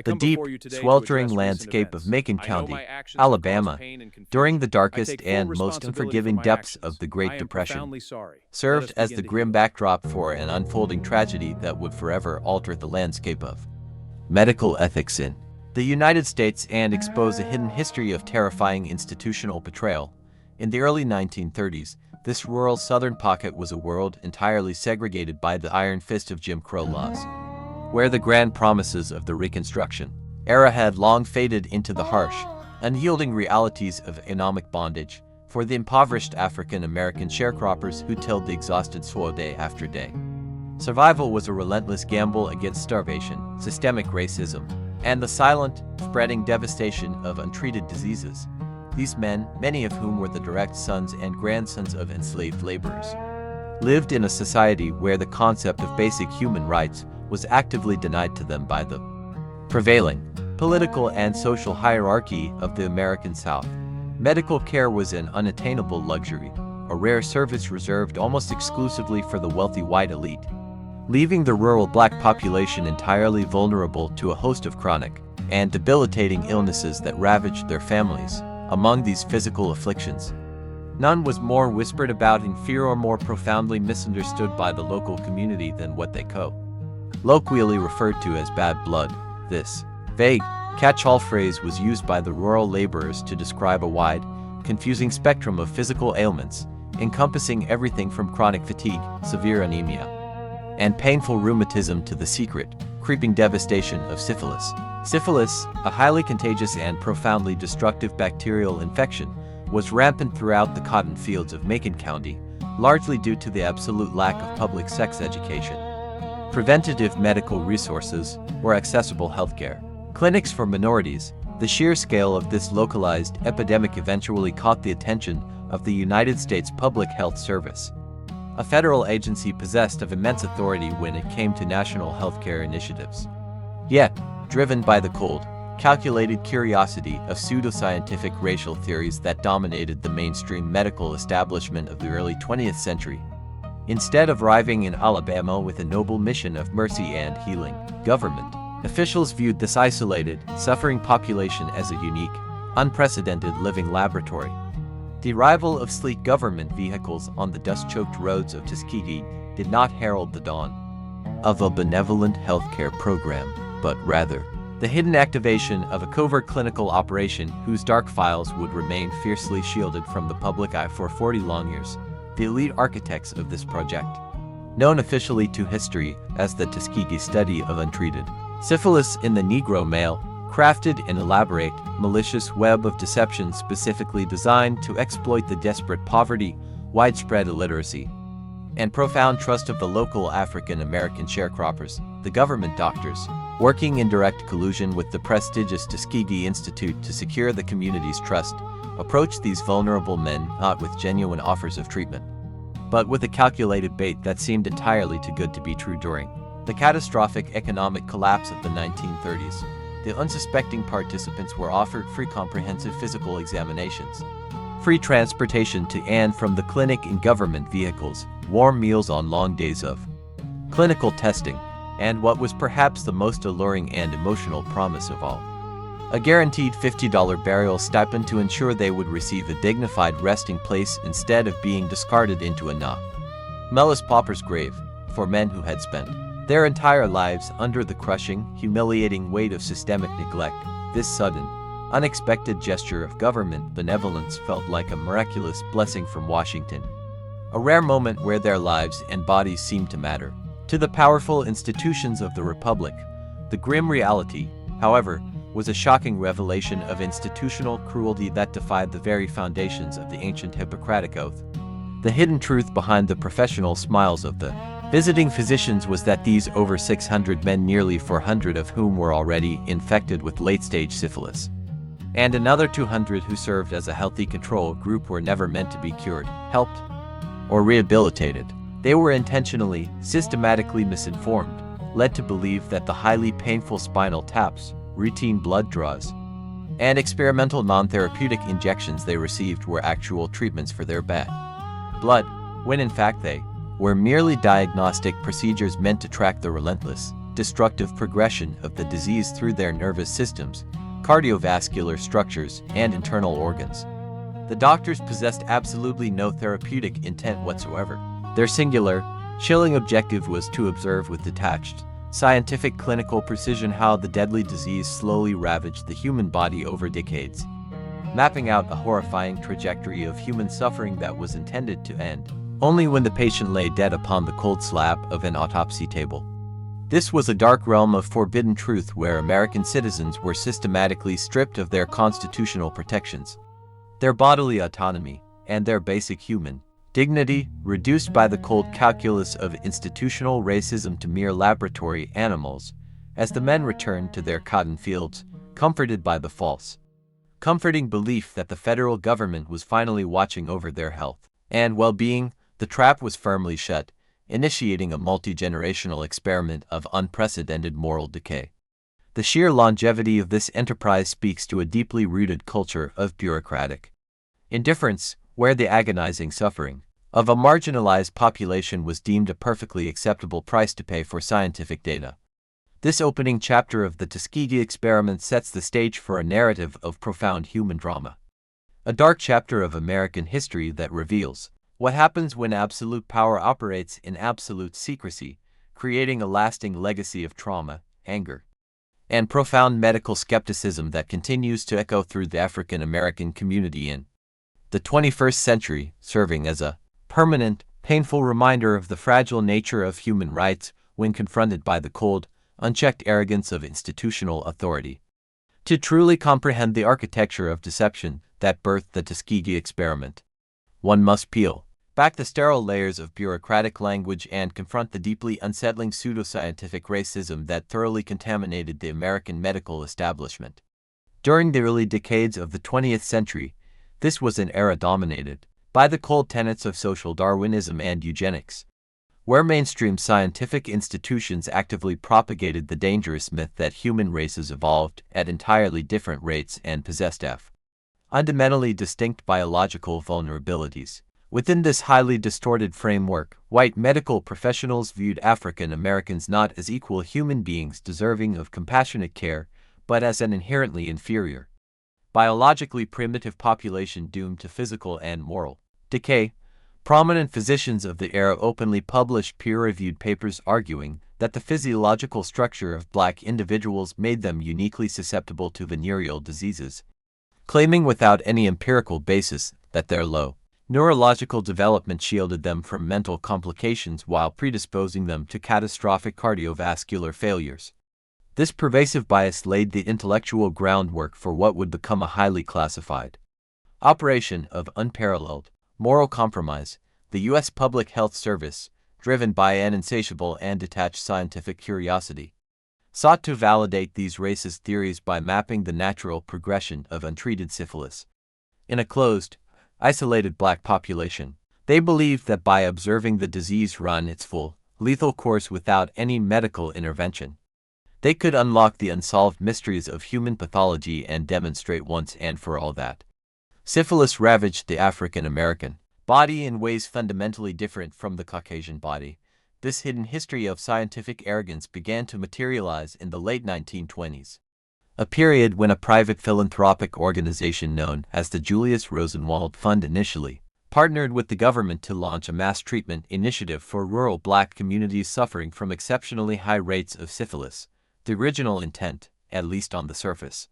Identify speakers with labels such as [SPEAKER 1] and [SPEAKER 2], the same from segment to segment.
[SPEAKER 1] The deep, sweltering landscape of Macon County, Alabama, during the darkest and most unforgiving depths of the Great Depression, served as the grim backdrop for an unfolding tragedy that would forever alter the landscape of medical ethics in the United States and expose a hidden history of terrifying institutional betrayal. In the early 1930s, this rural southern pocket was a world entirely segregated by the iron fist of Jim Crow laws, where the grand promises of the Reconstruction era had long faded into the harsh, unyielding realities of economic bondage for the impoverished African-American sharecroppers who tilled the exhausted soil day after day. Survival was a relentless gamble against starvation, systemic racism, and the silent, spreading devastation of untreated diseases. These men, many of whom were the direct sons and grandsons of enslaved laborers, lived in a society where the concept of basic human rights was actively denied to them by the prevailing political and social hierarchy of the American South. Medical care was an unattainable luxury, a rare service reserved almost exclusively for the wealthy white elite, leaving the rural black population entirely vulnerable to a host of chronic and debilitating illnesses that ravaged their families. Among these physical afflictions, none was more whispered about in fear or more profoundly misunderstood by the local community than what they colloquially referred to as bad blood. This vague, catch-all phrase was used by the rural laborers to describe a wide, confusing spectrum of physical ailments, encompassing everything from chronic fatigue, severe anemia, and painful rheumatism to the secret, creeping devastation of syphilis. Syphilis, a highly contagious and profoundly destructive bacterial infection, was rampant throughout the cotton fields of Macon County, largely due to the absolute lack of public sex education, preventative medical resources, or accessible healthcare clinics for minorities. The sheer scale of this localized epidemic eventually caught the attention of the United States Public Health Service, a federal agency possessed of immense authority when it came to national healthcare initiatives. Yet, driven by the cold, calculated curiosity of pseudoscientific racial theories that dominated the mainstream medical establishment of the early 20th century, instead of arriving in Alabama with a noble mission of mercy and healing, government officials viewed this isolated, suffering population as a unique, unprecedented living laboratory. The arrival of sleek government vehicles on the dust-choked roads of Tuskegee did not herald the dawn of a benevolent healthcare program, but rather the hidden activation of a covert clinical operation whose dark files would remain fiercely shielded from the public eye for 40 long years. The elite architects of this project, known officially to history as the Tuskegee study of untreated syphilis in the Negro male, crafted an elaborate, malicious web of deception specifically designed to exploit the desperate poverty, widespread illiteracy, and profound trust of the local African-American sharecroppers. The government doctors, working in direct collusion with the prestigious Tuskegee Institute to secure the community's trust, approached these vulnerable men not with genuine offers of treatment, but with a calculated bait that seemed entirely too good to be true. During the catastrophic economic collapse of the 1930s, the unsuspecting participants were offered free comprehensive physical examinations, free transportation to and from the clinic in government vehicles, warm meals on long days of clinical testing, and what was perhaps the most alluring and emotional promise of all, a guaranteed $50 burial stipend to ensure they would receive a dignified resting place instead of being discarded into a nameless pauper's grave. For men who had spent their entire lives under the crushing, humiliating weight of systemic neglect, this sudden, unexpected gesture of government benevolence felt like a miraculous blessing from Washington, a rare moment where their lives and bodies seemed to matter to the powerful institutions of the Republic. The grim reality, however, was a shocking revelation of institutional cruelty that defied the very foundations of the ancient Hippocratic Oath. The hidden truth behind the professional smiles of the visiting physicians was that these over 600 men, nearly 400 of whom were already infected with late-stage syphilis, and another 200 who served as a healthy control group, were never meant to be cured, helped, or rehabilitated. They were intentionally, systematically misinformed, led to believe that the highly painful spinal taps, routine blood draws, and experimental non-therapeutic injections they received were actual treatments for their bad blood, when in fact they were merely diagnostic procedures meant to track the relentless, destructive progression of the disease through their nervous systems, cardiovascular structures, and internal organs. The doctors possessed absolutely no therapeutic intent whatsoever. Their singular, chilling objective was to observe with detached, scientific clinical precision how the deadly disease slowly ravaged the human body over decades, mapping out a horrifying trajectory of human suffering that was intended to end only when the patient lay dead upon the cold slab of an autopsy table. This was a dark realm of forbidden truth where American citizens were systematically stripped of their constitutional protections, their bodily autonomy, and their basic human dignity, reduced by the cold calculus of institutional racism to mere laboratory animals, as the men returned to their cotton fields, comforted by the false, comforting belief that the federal government was finally watching over their health and well-being. The trap was firmly shut, initiating a multi-generational experiment of unprecedented moral decay. The sheer longevity of this enterprise speaks to a deeply rooted culture of bureaucratic indifference, where the agonizing suffering of a marginalized population was deemed a perfectly acceptable price to pay for scientific data. This opening chapter of the Tuskegee experiment sets the stage for a narrative of profound human drama, a dark chapter of American history that reveals what happens when absolute power operates in absolute secrecy, creating a lasting legacy of trauma, anger, and profound medical skepticism that continues to echo through the African American community in the 21st century, serving as a permanent, painful reminder of the fragile nature of human rights when confronted by the cold, unchecked arrogance of institutional authority. To truly comprehend the architecture of deception that birthed the Tuskegee experiment, one must peel back the sterile layers of bureaucratic language and confront the deeply unsettling pseudoscientific racism that thoroughly contaminated the American medical establishment. During the early decades of the 20th century, this was an era dominated by the cold tenets of social Darwinism and eugenics, where mainstream scientific institutions actively propagated the dangerous myth that human races evolved at entirely different rates and possessed fundamentally distinct biological vulnerabilities. Within this highly distorted framework, white medical professionals viewed African Americans not as equal human beings deserving of compassionate care, but as an inherently inferior, biologically primitive population doomed to physical and moral decay. Prominent physicians of the era openly published peer-reviewed papers arguing that the physiological structure of black individuals made them uniquely susceptible to venereal diseases, claiming without any empirical basis that their low neurological development shielded them from mental complications while predisposing them to catastrophic cardiovascular failures. This pervasive bias laid the intellectual groundwork for what would become a highly classified operation of unparalleled moral compromise. The U.S. Public Health Service, driven by an insatiable and detached scientific curiosity, sought to validate these racist theories by mapping the natural progression of untreated syphilis in a closed, isolated black population. They believed that by observing the disease run its full, lethal course without any medical intervention, they could unlock the unsolved mysteries of human pathology and demonstrate once and for all that syphilis ravaged the African American body in ways fundamentally different from the Caucasian body. This hidden history of scientific arrogance began to materialize in the late 1920s, a period when a private philanthropic organization known as the Julius Rosenwald Fund initially partnered with the government to launch a mass treatment initiative for rural black communities suffering from exceptionally high rates of syphilis. The original intent, at least on the surface,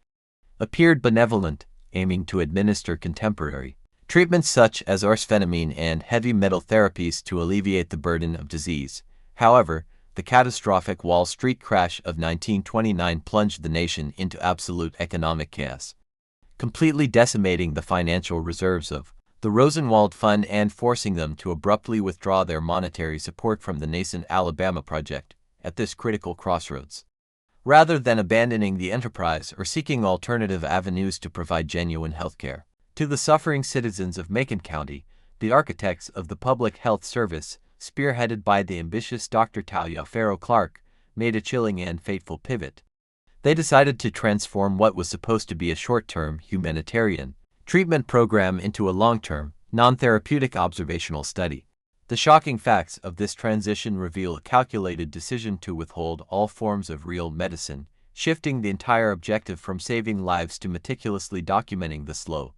[SPEAKER 1] appeared benevolent, aiming to administer contemporary treatments such as arsphenamine and heavy metal therapies to alleviate the burden of disease. However, the catastrophic Wall Street crash of 1929 plunged the nation into absolute economic chaos, completely decimating the financial reserves of the Rosenwald Fund and forcing them to abruptly withdraw their monetary support from the nascent Alabama project. At this critical crossroads, rather than abandoning the enterprise or seeking alternative avenues to provide genuine health care to the suffering citizens of Macon County, the architects of the Public Health Service, spearheaded by the ambitious Dr. Talia Farrow Clark, made a chilling and fateful pivot. They decided to transform what was supposed to be a short-term humanitarian treatment program into a long-term, non-therapeutic observational study. The shocking facts of this transition reveal a calculated decision to withhold all forms of real medicine, shifting the entire objective from saving lives to meticulously documenting the slow,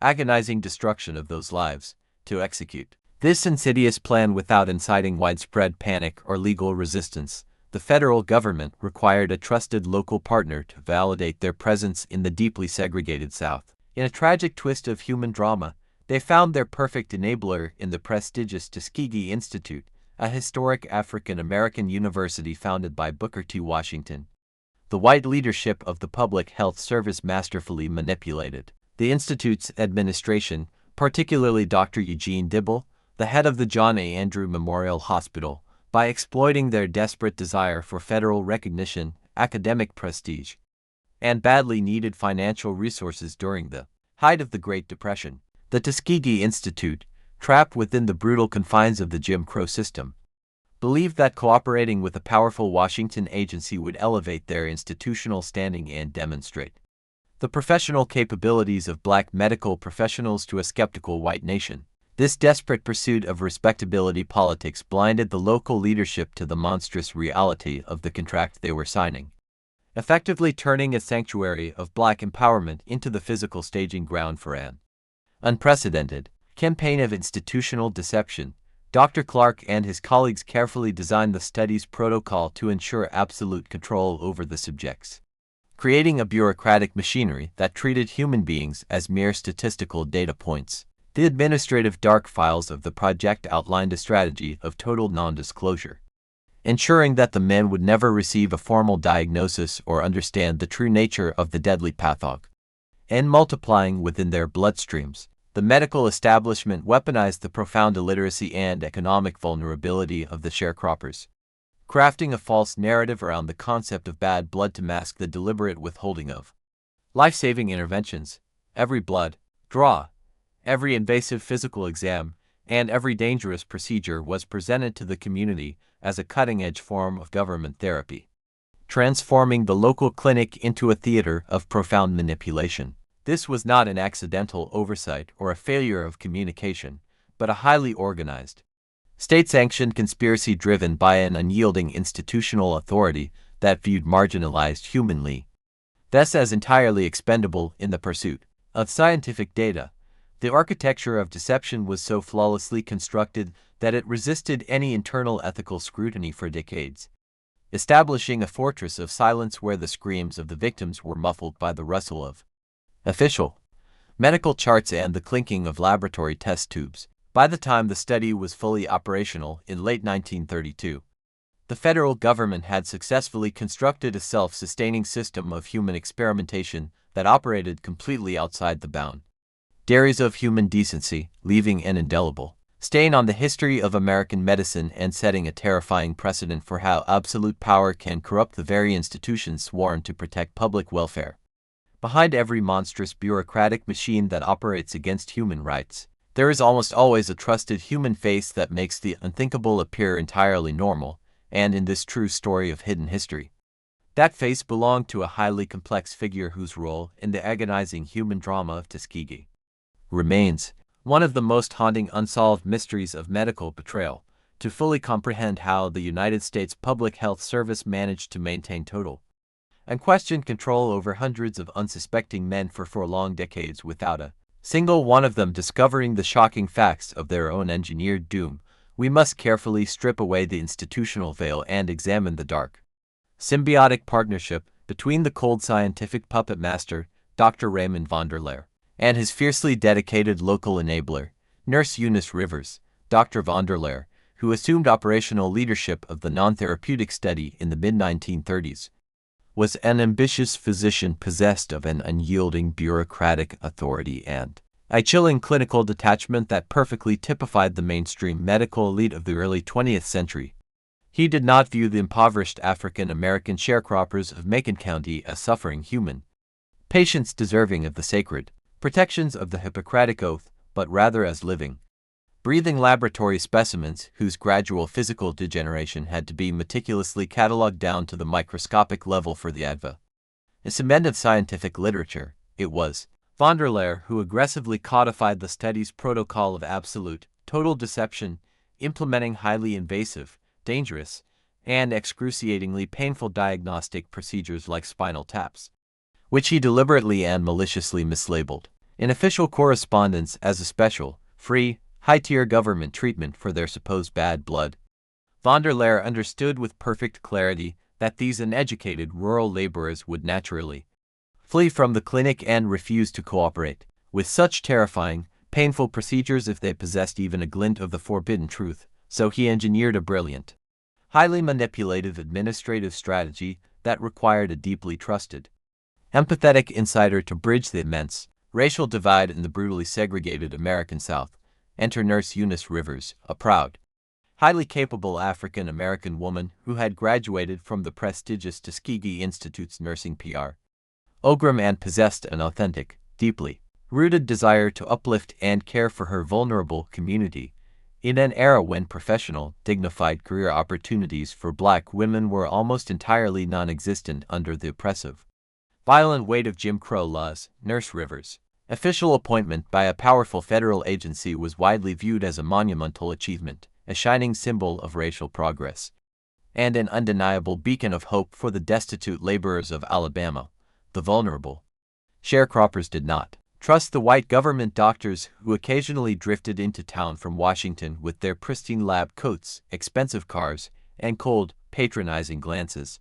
[SPEAKER 1] agonizing destruction of those lives, to execute this insidious plan without inciting widespread panic or legal resistance. The federal government required a trusted local partner to validate their presence in the deeply segregated South. In a tragic twist of human drama, they found their perfect enabler in the prestigious Tuskegee Institute, a historic African-American university founded by Booker T. Washington. The white leadership of the Public Health Service masterfully manipulated the institute's administration, particularly Dr. Eugene Dibble, the head of the John A. Andrew Memorial Hospital, by exploiting their desperate desire for federal recognition, academic prestige, and badly needed financial resources during the height of the Great Depression. The Tuskegee Institute, trapped within the brutal confines of the Jim Crow system, believed that cooperating with a powerful Washington agency would elevate their institutional standing and demonstrate the professional capabilities of black medical professionals to a skeptical white nation. This desperate pursuit of respectability politics blinded the local leadership to the monstrous reality of the contract they were signing, effectively turning a sanctuary of black empowerment into the physical staging ground for an unprecedented campaign of institutional deception. Dr. Clark and his colleagues carefully designed the study's protocol to ensure absolute control over the subjects, creating a bureaucratic machinery that treated human beings as mere statistical data points. The administrative dark files of the project outlined a strategy of total non-disclosure, ensuring that the men would never receive a formal diagnosis or understand the true nature of the deadly pathog, and multiplying within their bloodstreams. The medical establishment weaponized the profound illiteracy and economic vulnerability of the sharecroppers, crafting a false narrative around the concept of bad blood to mask the deliberate withholding of life-saving interventions. Every blood draw, every invasive physical exam, and every dangerous procedure was presented to the community as a cutting-edge form of government therapy, transforming the local clinic into a theater of profound manipulation. This was not an accidental oversight or a failure of communication, but a highly organized, state-sanctioned conspiracy driven by an unyielding institutional authority that viewed marginalized humanly, thus as entirely expendable in the pursuit of scientific data. The architecture of deception was so flawlessly constructed that it resisted any internal ethical scrutiny for decades, establishing a fortress of silence where the screams of the victims were muffled by the rustle of official medical charts and the clinking of laboratory test tubes. By the time the study was fully operational in late 1932, the federal government had successfully constructed a self-sustaining system of human experimentation that operated completely outside the boundaries of human decency, leaving an indelible stain on the history of American medicine and setting a terrifying precedent for how absolute power can corrupt the very institutions sworn to protect public welfare. Behind every monstrous bureaucratic machine that operates against human rights, there is almost always a trusted human face that makes the unthinkable appear entirely normal, and in this true story of hidden history, that face belonged to a highly complex figure whose role in the agonizing human drama of Tuskegee remains one of the most haunting unsolved mysteries of medical betrayal. To fully comprehend how the United States Public Health Service managed to maintain total, unquestioned control over hundreds of unsuspecting men for long decades without a single one of them discovering the shocking facts of their own engineered doom, we must carefully strip away the institutional veil and examine the dark, symbiotic partnership between the cold scientific puppet master, Dr. Raymond Vonderlehr, and his fiercely dedicated local enabler, Nurse Eunice Rivers. Dr. Vonderlehr, who assumed operational leadership of the non-therapeutic study in the mid-1930s, was an ambitious physician possessed of an unyielding bureaucratic authority and a chilling clinical detachment that perfectly typified the mainstream medical elite of the early 20th century. He did not view the impoverished African-American sharecroppers of Macon County as suffering human patients deserving of the sacred protections of the Hippocratic Oath, but rather as living, breathing laboratory specimens whose gradual physical degeneration had to be meticulously catalogued down to the microscopic level for the advancement of scientific literature. It was Vonderlehr who aggressively codified the study's protocol of absolute, total deception, implementing highly invasive, dangerous, and excruciatingly painful diagnostic procedures like spinal taps, which he deliberately and maliciously mislabeled in official correspondence as a special, free, high-tier government treatment for their supposed bad blood. Von der Leyen understood with perfect clarity that these uneducated rural laborers would naturally flee from the clinic and refuse to cooperate with such terrifying, painful procedures if they possessed even a glint of the forbidden truth, so he engineered a brilliant, highly manipulative administrative strategy that required a deeply trusted, empathetic insider to bridge the immense racial divide in the brutally segregated American South. Enter Nurse Eunice Rivers, a proud, highly capable African-American woman who had graduated from the prestigious Tuskegee Institute's nursing program and possessed an authentic, deeply rooted desire to uplift and care for her vulnerable community in an era when professional, dignified career opportunities for Black women were almost entirely non-existent under the oppressive, violent weight of Jim Crow laws. Nurse Rivers' official appointment by a powerful federal agency was widely viewed as a monumental achievement, a shining symbol of racial progress, and an undeniable beacon of hope for the destitute laborers of Alabama. The vulnerable sharecroppers did not trust the white government doctors who occasionally drifted into town from Washington with their pristine lab coats, expensive cars, and cold, patronizing glances.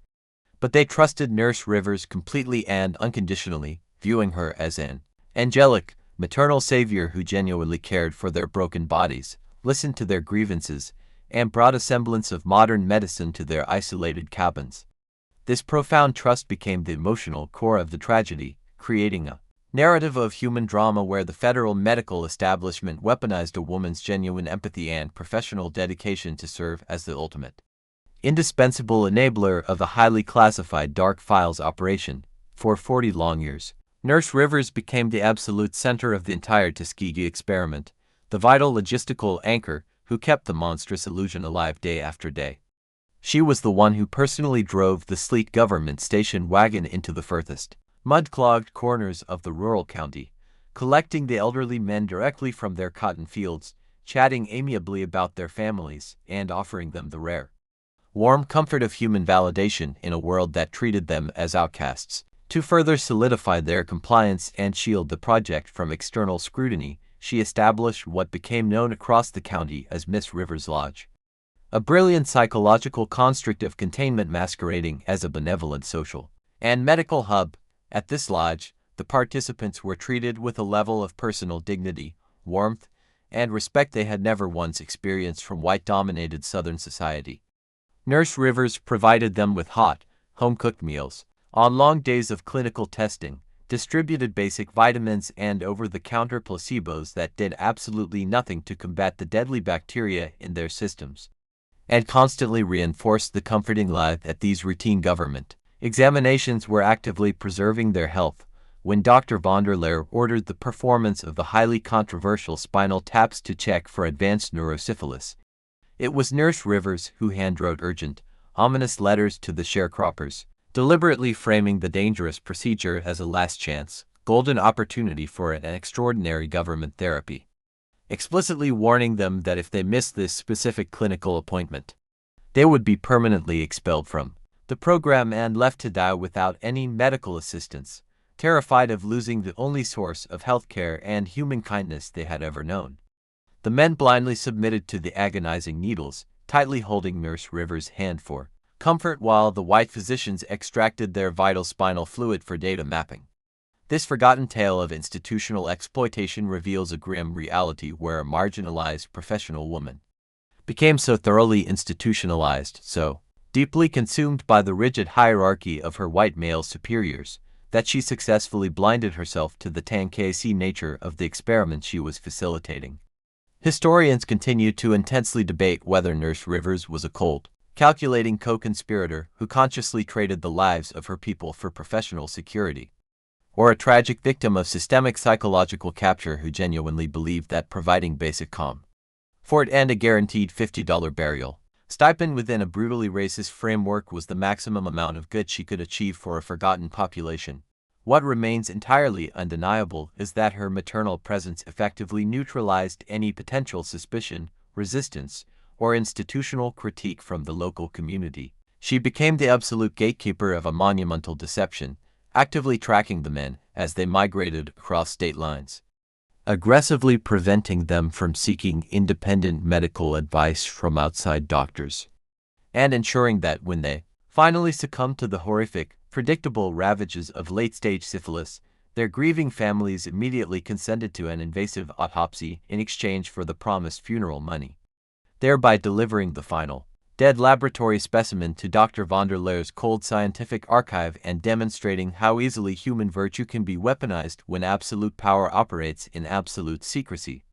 [SPEAKER 1] But they trusted Nurse Rivers completely and unconditionally, viewing her as an angelic, maternal savior who genuinely cared for their broken bodies, listened to their grievances, and brought a semblance of modern medicine to their isolated cabins. This profound trust became the emotional core of the tragedy, creating a narrative of human drama where the federal medical establishment weaponized a woman's genuine empathy and professional dedication to serve as the ultimate, indispensable enabler of the highly classified dark files operation. For 40 long years, Nurse Rivers became the absolute center of the entire Tuskegee experiment, the vital logistical anchor who kept the monstrous illusion alive day after day. She was the one who personally drove the sleek government station wagon into the furthest, mud-clogged corners of the rural county, collecting the elderly men directly from their cotton fields, chatting amiably about their families, and offering them the rare, warm comfort of human validation in a world that treated them as outcasts. To further solidify their compliance and shield the project from external scrutiny, she established what became known across the county as Miss Rivers Lodge, a brilliant psychological construct of containment masquerading as a benevolent social and medical hub. At this lodge, the participants were treated with a level of personal dignity, warmth, and respect they had never once experienced from white-dominated Southern society. Nurse Rivers provided them with hot, home-cooked meals, on long days of clinical testing, distributed basic vitamins and over-the-counter placebos that did absolutely nothing to combat the deadly bacteria in their systems, and constantly reinforced the comforting lie that these routine government examinations were actively preserving their health. When Dr. von der Leyen ordered the performance of the highly controversial spinal taps to check for advanced neurosyphilis, it was Nurse Rivers who handwrote urgent, ominous letters to the sharecroppers, deliberately framing the dangerous procedure as a last chance, golden opportunity for an extraordinary government therapy, explicitly warning them that if they missed this specific clinical appointment, they would be permanently expelled from the program and left to die without any medical assistance, terrified of losing the only source of health care and human kindness they had ever known. The men blindly submitted to the agonizing needles, tightly holding Nurse Rivers' hand for comfort while the white physicians extracted their vital spinal fluid for data mapping. This forgotten tale of institutional exploitation reveals a grim reality where a marginalized professional woman became so thoroughly institutionalized, so deeply consumed by the rigid hierarchy of her white male superiors, that she successfully blinded herself to the tank-AC nature of the experiment she was facilitating. Historians continue to intensely debate whether Nurse Rivers was a cold, calculating co-conspirator who consciously traded the lives of her people for professional security, or a tragic victim of systemic psychological capture who genuinely believed that providing basic comfort and a guaranteed $50 burial stipend within a brutally racist framework was the maximum amount of good she could achieve for a forgotten population. What remains entirely undeniable is that her maternal presence effectively neutralized any potential suspicion, resistance, or institutional critique from the local community. She became the absolute gatekeeper of a monumental deception, actively tracking the men as they migrated across state lines, aggressively preventing them from seeking independent medical advice from outside doctors, and ensuring that when they finally succumbed to the horrific, predictable ravages of late-stage syphilis, their grieving families immediately consented to an invasive autopsy in exchange for the promised funeral money, thereby delivering the final, dead laboratory specimen to Dr. von der Leer's cold scientific archive and demonstrating how easily human virtue can be weaponized when absolute power operates in absolute secrecy.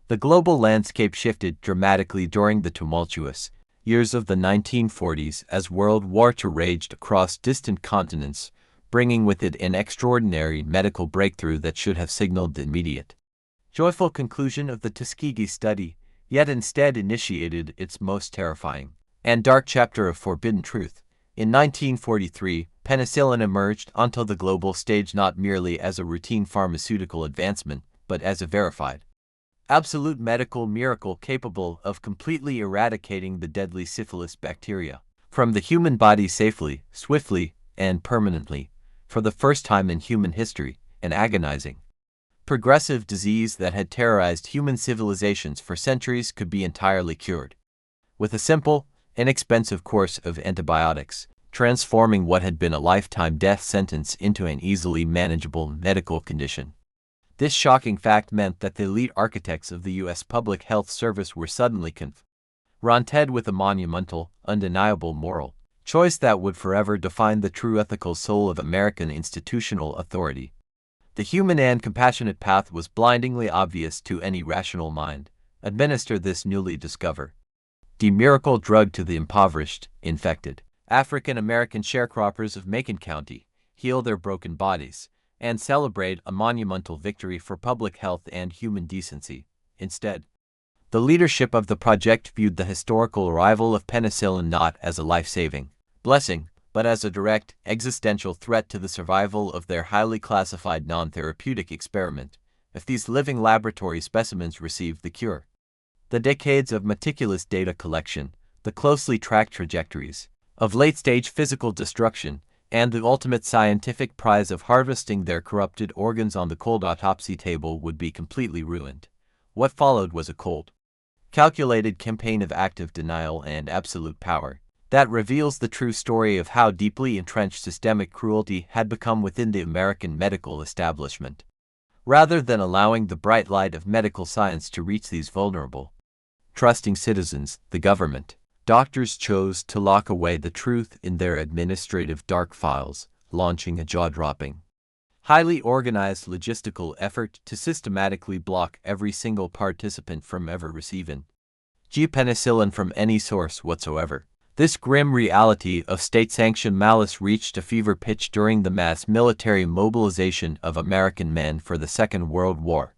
[SPEAKER 1] The global landscape shifted dramatically during the tumultuous years of the 1940s as World War II raged across distant continents, bringing with it an extraordinary medical breakthrough that should have signaled the immediate, joyful conclusion of the Tuskegee study, yet instead initiated its most terrifying and dark chapter of forbidden truth. In 1943, penicillin emerged onto the global stage not merely as a routine pharmaceutical advancement, but as a verified, absolute medical miracle capable of completely eradicating the deadly syphilis bacteria from the human body safely, swiftly, and permanently, for the first time in human history, an agonizing, progressive disease that had terrorized human civilizations for centuries could be entirely cured with a simple, inexpensive course of antibiotics, transforming what had been a lifetime death sentence into an easily manageable medical condition. This shocking fact meant that the elite architects of the U.S. Public Health Service were suddenly confronted with a monumental, undeniable moral choice that would forever define the true ethical soul of American institutional authority. The human and compassionate path was blindingly obvious to any rational mind. Administer this newly discovered miracle drug to the impoverished, infected African American sharecroppers of Macon County, heal their broken bodies, and celebrate a monumental victory for public health and human decency. Instead, the leadership of the project viewed the historical arrival of penicillin not as a life-saving blessing, but as a direct, existential threat to the survival of their highly classified non-therapeutic experiment. If these living laboratory specimens received the cure, the decades of meticulous data collection, the closely tracked trajectories of late-stage physical destruction, and the ultimate scientific prize of harvesting their corrupted organs on the cold autopsy table would be completely ruined. What followed was a cold, calculated campaign of active denial and absolute power that reveals the true story of how deeply entrenched systemic cruelty had become within the American medical establishment. Rather than allowing the bright light of medical science to reach these vulnerable, trusting citizens, the government, doctors chose to lock away the truth in their administrative dark files, launching a jaw-dropping, highly organized logistical effort to systematically block every single participant from ever receiving penicillin from any source whatsoever. This grim reality of state-sanctioned malice reached a fever pitch during the mass military mobilization of American men for the Second World War,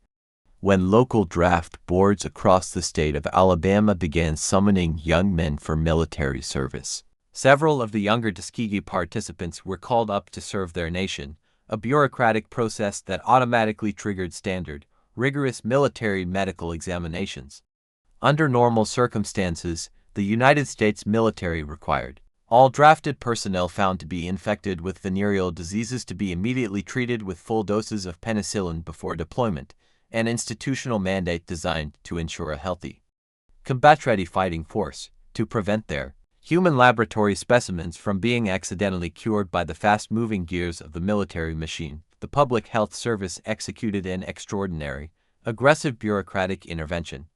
[SPEAKER 1] when local draft boards across the state of Alabama began summoning young men for military service. Several of the younger Tuskegee participants were called up to serve their nation, a bureaucratic process that automatically triggered standard, rigorous military medical examinations. Under normal circumstances, the United States military required all drafted personnel found to be infected with venereal diseases to be immediately treated with full doses of penicillin before deployment, an institutional mandate designed to ensure a healthy, combat-ready fighting force, to prevent their human laboratory specimens from being accidentally cured by the fast-moving gears of the military machine. The Public Health Service executed an extraordinary, aggressive bureaucratic intervention.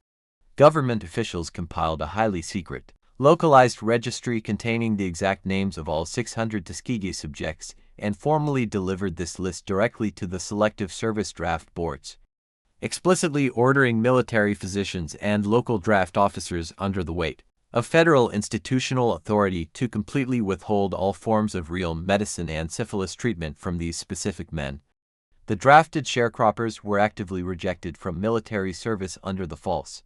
[SPEAKER 1] Government officials compiled a highly secret, localized registry containing the exact names of all 600 Tuskegee subjects and formally delivered this list directly to the Selective Service Draft Boards, explicitly ordering military physicians and local draft officers under the weight of federal institutional authority to completely withhold all forms of real medicine and syphilis treatment from these specific men. The drafted sharecroppers were actively rejected from military service under the false,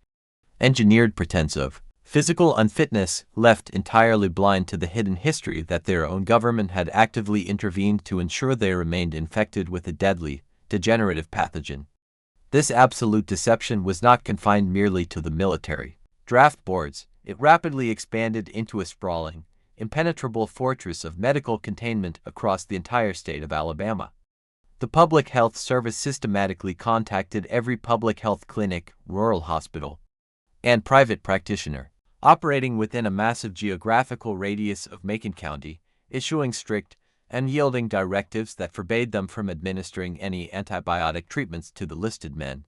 [SPEAKER 1] engineered pretense of physical unfitness, left entirely blind to the hidden history that their own government had actively intervened to ensure they remained infected with a deadly, degenerative pathogen. This absolute deception was not confined merely to the military draft boards. it rapidly expanded into a sprawling, impenetrable fortress of medical containment across the entire state of Alabama. The Public Health Service systematically contacted every public health clinic, rural hospital, and private practitioner operating within a massive geographical radius of Macon County, issuing strict, unyielding directives that forbade them from administering any antibiotic treatments to the listed men,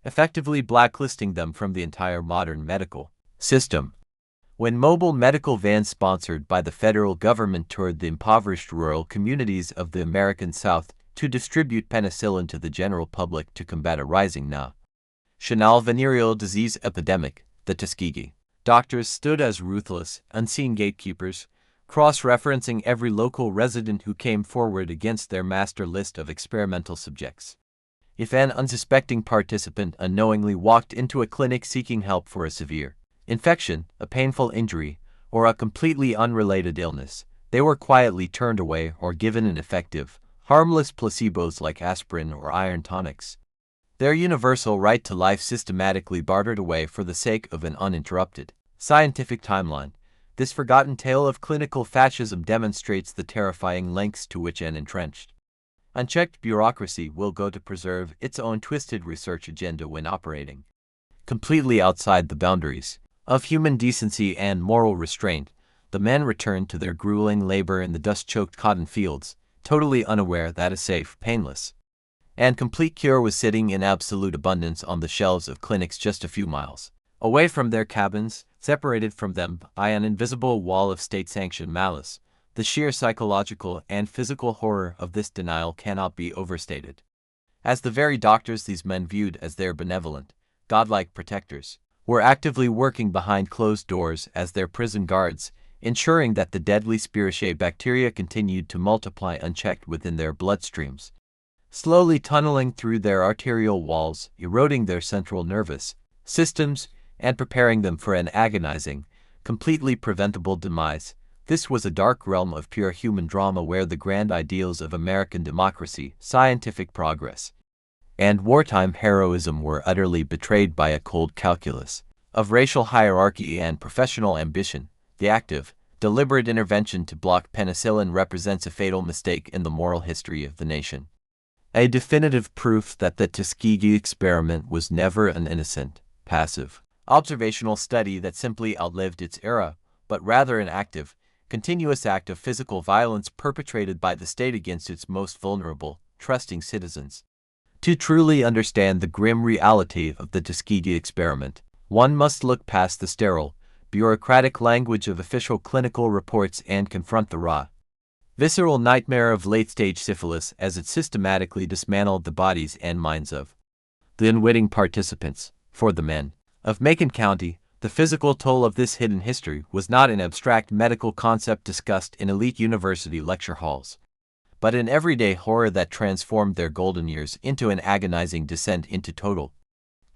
[SPEAKER 1] effectively blacklisting them from the entire modern medical system. When mobile medical vans sponsored by the federal government toured the impoverished rural communities of the American South to distribute penicillin to the general public to combat a rising national venereal disease epidemic, the Tuskegee doctors stood as ruthless, unseen gatekeepers, cross-referencing every local resident who came forward against their master list of experimental subjects. If an unsuspecting participant unknowingly walked into a clinic seeking help for a severe infection, a painful injury, or a completely unrelated illness, they were quietly turned away or given ineffective, harmless placebos like aspirin or iron tonics. Their universal right to life systematically bartered away for the sake of an uninterrupted scientific timeline. This forgotten tale of clinical fascism demonstrates the terrifying lengths to which an entrenched, unchecked bureaucracy will go to preserve its own twisted research agenda when operating completely outside the boundaries of human decency and moral restraint. The men returned to their grueling labor in the dust-choked cotton fields, totally unaware that a safe, painless, and complete cure was sitting in absolute abundance on the shelves of clinics just a few miles away from their cabins, separated from them by an invisible wall of state-sanctioned malice. The sheer psychological and physical horror of this denial cannot be overstated. As the very doctors these men viewed as their benevolent, godlike protectors were actively working behind closed doors as their prison guards, ensuring that the deadly Spiraceae bacteria continued to multiply unchecked within their bloodstreams, slowly tunneling through their arterial walls, eroding their central nervous systems, and preparing them for an agonizing, completely preventable demise. This was a dark realm of pure human drama where the grand ideals of American democracy, scientific progress, and wartime heroism were utterly betrayed by a cold calculus of racial hierarchy and professional ambition. The active, deliberate intervention to block penicillin represents a fatal mistake in the moral history of the nation. A definitive proof that the Tuskegee experiment was never an innocent, passive, observational study that simply outlived its era, but rather an active, continuous act of physical violence perpetrated by the state against its most vulnerable, trusting citizens. To truly understand the grim reality of the Tuskegee experiment, one must look past the sterile, bureaucratic language of official clinical reports and confront the raw, visceral nightmare of late-stage syphilis as it systematically dismantled the bodies and minds of the unwitting participants. For the men of Macon County, the physical toll of this hidden history was not an abstract medical concept discussed in elite university lecture halls, but an everyday horror that transformed their golden years into an agonizing descent into total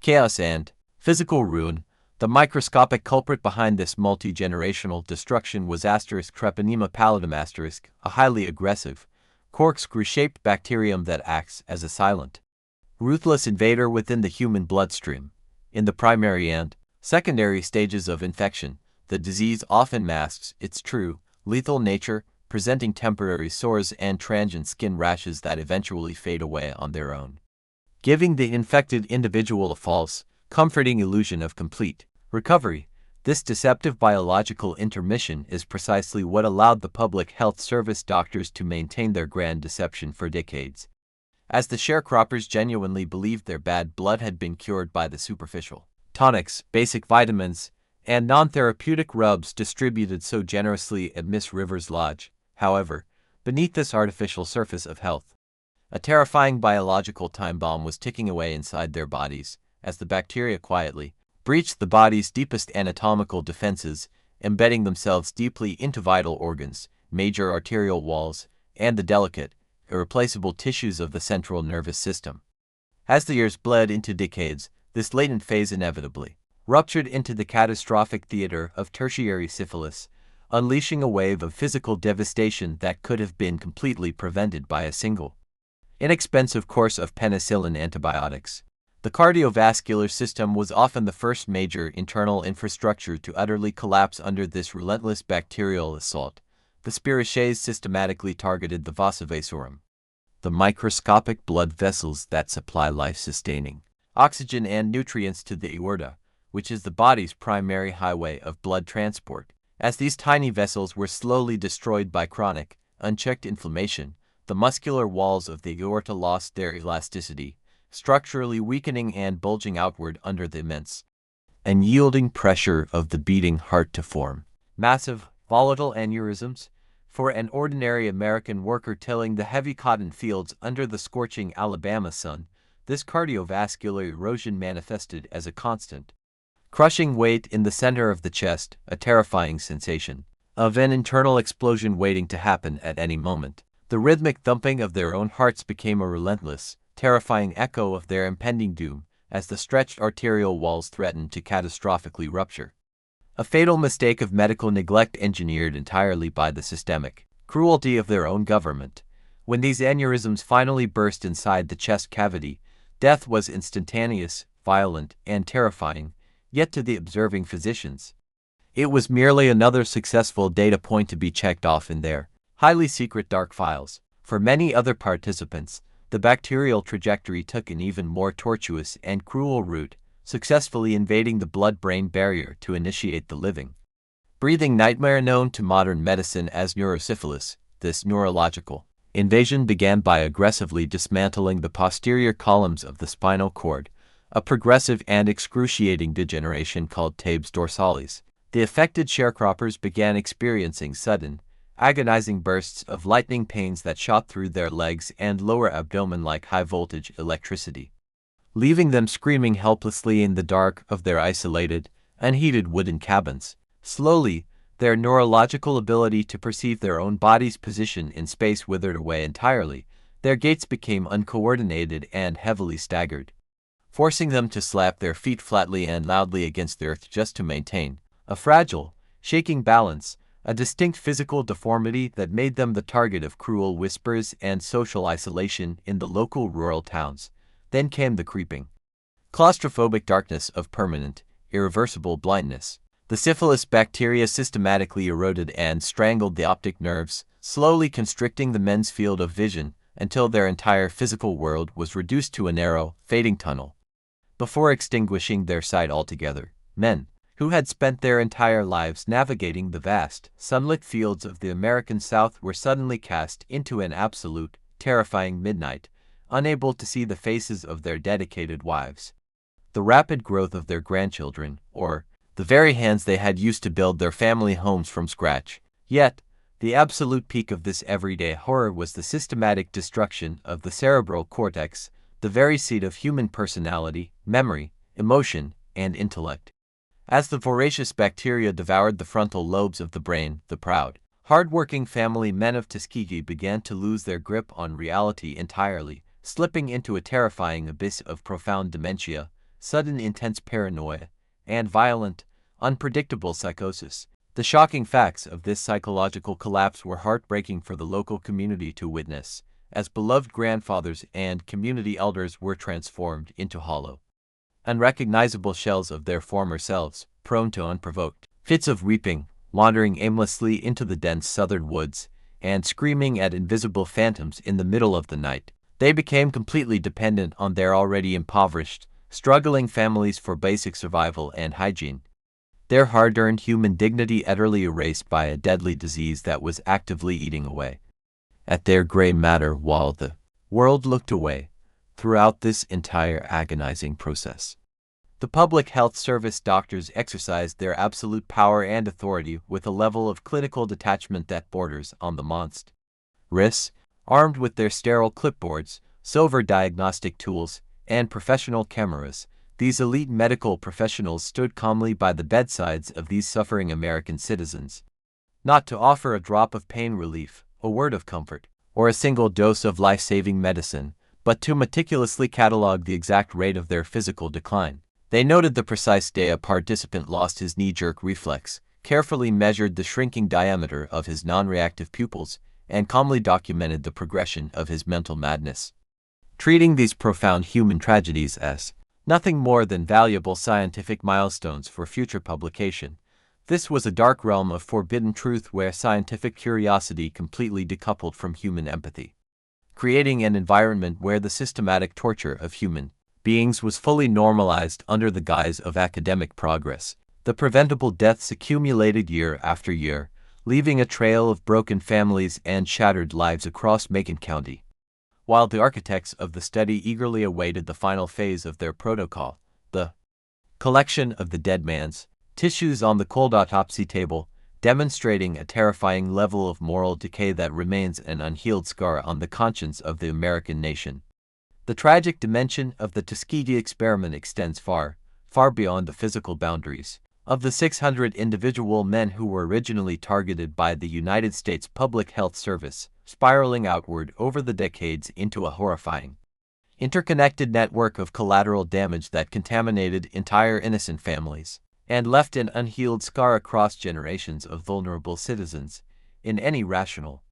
[SPEAKER 1] chaos and physical ruin. The microscopic culprit behind this multi-generational destruction was Treponema pallidum a highly aggressive, corkscrew-shaped bacterium that acts as a silent, ruthless invader within the human bloodstream. In the primary and secondary stages of infection, the disease often masks its true, lethal nature, presenting temporary sores and transient skin rashes that eventually fade away on their own, giving the infected individual a false, comforting illusion of complete recovery. This deceptive biological intermission is precisely what allowed the Public Health Service doctors to maintain their grand deception for decades, as the sharecroppers genuinely believed their bad blood had been cured by the superficial tonics, basic vitamins, and non-therapeutic rubs distributed so generously at Miss River's Lodge. However, beneath this artificial surface of health, a terrifying biological time bomb was ticking away inside their bodies, as the bacteria quietly breached the body's deepest anatomical defenses, embedding themselves deeply into vital organs, major arterial walls, and the delicate, irreplaceable tissues of the central nervous system. As the years bled into decades, this latent phase inevitably ruptured into the catastrophic theater of tertiary syphilis, unleashing a wave of physical devastation that could have been completely prevented by a single, inexpensive course of penicillin antibiotics. The cardiovascular system was often the first major internal infrastructure to utterly collapse under this relentless bacterial assault. The spirochetes systematically targeted the vasa vasorum, the microscopic blood vessels that supply life-sustaining oxygen and nutrients to the aorta, which is the body's primary highway of blood transport. As these tiny vessels were slowly destroyed by chronic, unchecked inflammation, the muscular walls of the aorta lost their elasticity, structurally weakening and bulging outward under the immense and yielding pressure of the beating heart to form massive, volatile aneurysms. For an ordinary American worker tilling the heavy cotton fields under the scorching Alabama sun, this cardiovascular erosion manifested as a constant, crushing weight in the center of the chest, a terrifying sensation of an internal explosion waiting to happen at any moment. The rhythmic thumping of their own hearts became a relentless, terrifying echo of their impending doom as the stretched arterial walls threatened to catastrophically rupture. A fatal mistake of medical neglect engineered entirely by the systemic cruelty of their own government. When these aneurysms finally burst inside the chest cavity, death was instantaneous, violent, and terrifying, yet to the observing physicians, it was merely another successful data point to be checked off in their highly secret dark files. For many other participants, the bacterial trajectory took an even more tortuous and cruel route, successfully invading the blood-brain barrier to initiate the living, breathing nightmare known to modern medicine as neurosyphilis. This neurological invasion began by aggressively dismantling the posterior columns of the spinal cord, a progressive and excruciating degeneration called tabes dorsalis. The affected sharecroppers began experiencing sudden, agonizing bursts of lightning pains that shot through their legs and lower abdomen like high-voltage electricity, leaving them screaming helplessly in the dark of their isolated, unheated wooden cabins. Slowly, their neurological ability to perceive their own body's position in space withered away entirely. Their gaits became uncoordinated and heavily staggered, forcing them to slap their feet flatly and loudly against the earth just to maintain a fragile, shaking balance, a distinct physical deformity that made them the target of cruel whispers and social isolation in the local rural towns. Then came the creeping, claustrophobic darkness of permanent, irreversible blindness. The syphilis bacteria systematically eroded and strangled the optic nerves, slowly constricting the men's field of vision until their entire physical world was reduced to a narrow, fading tunnel. Before extinguishing their sight altogether, men, who had spent their entire lives navigating the vast, sunlit fields of the American South, were suddenly cast into an absolute, terrifying midnight, unable to see the faces of their dedicated wives, the rapid growth of their grandchildren, or the very hands they had used to build their family homes from scratch. Yet, the absolute peak of this everyday horror was the systematic destruction of the cerebral cortex, the very seat of human personality, memory, emotion, and intellect. As the voracious bacteria devoured the frontal lobes of the brain, the proud, hard-working family men of Tuskegee began to lose their grip on reality entirely, slipping into a terrifying abyss of profound dementia, sudden intense paranoia, and violent, unpredictable psychosis. The shocking facts of this psychological collapse were heartbreaking for the local community to witness, as beloved grandfathers and community elders were transformed into hollow, unrecognizable shells of their former selves, prone to unprovoked fits of weeping, wandering aimlessly into the dense southern woods, and screaming at invisible phantoms in the middle of the night. They became completely dependent on their already impoverished, struggling families for basic survival and hygiene, their hard-earned human dignity utterly erased by a deadly disease that was actively eating away at their gray matter while the world looked away. Throughout this entire agonizing process, the Public Health Service doctors exercised their absolute power and authority with a level of clinical detachment that borders on the monstrous. Armed with their sterile clipboards, silver diagnostic tools, and professional cameras, these elite medical professionals stood calmly by the bedsides of these suffering American citizens, not to offer a drop of pain relief, a word of comfort, or a single dose of life-saving medicine, but to meticulously catalog the exact rate of their physical decline. They noted the precise day a participant lost his knee-jerk reflex, carefully measured the shrinking diameter of his non-reactive pupils, and calmly documented the progression of his mental madness. Treating these profound human tragedies as nothing more than valuable scientific milestones for future publication. This was a dark realm of forbidden truth where scientific curiosity completely decoupled from human empathy, creating an environment where the systematic torture of human beings was fully normalized under the guise of academic progress. The preventable deaths accumulated year after year, leaving a trail of broken families and shattered lives across Macon County. While the architects of the study eagerly awaited the final phase of their protocol, the collection of the dead man's tissues on the cold autopsy table, demonstrating a terrifying level of moral decay that remains an unhealed scar on the conscience of the American nation. The tragic dimension of the Tuskegee experiment extends far, far beyond the physical boundaries of the 600 individual men who were originally targeted by the United States Public Health Service, spiraling outward over the decades into a horrifying, interconnected network of collateral damage that contaminated entire innocent families and left an unhealed scar across generations of vulnerable citizens. In any rational,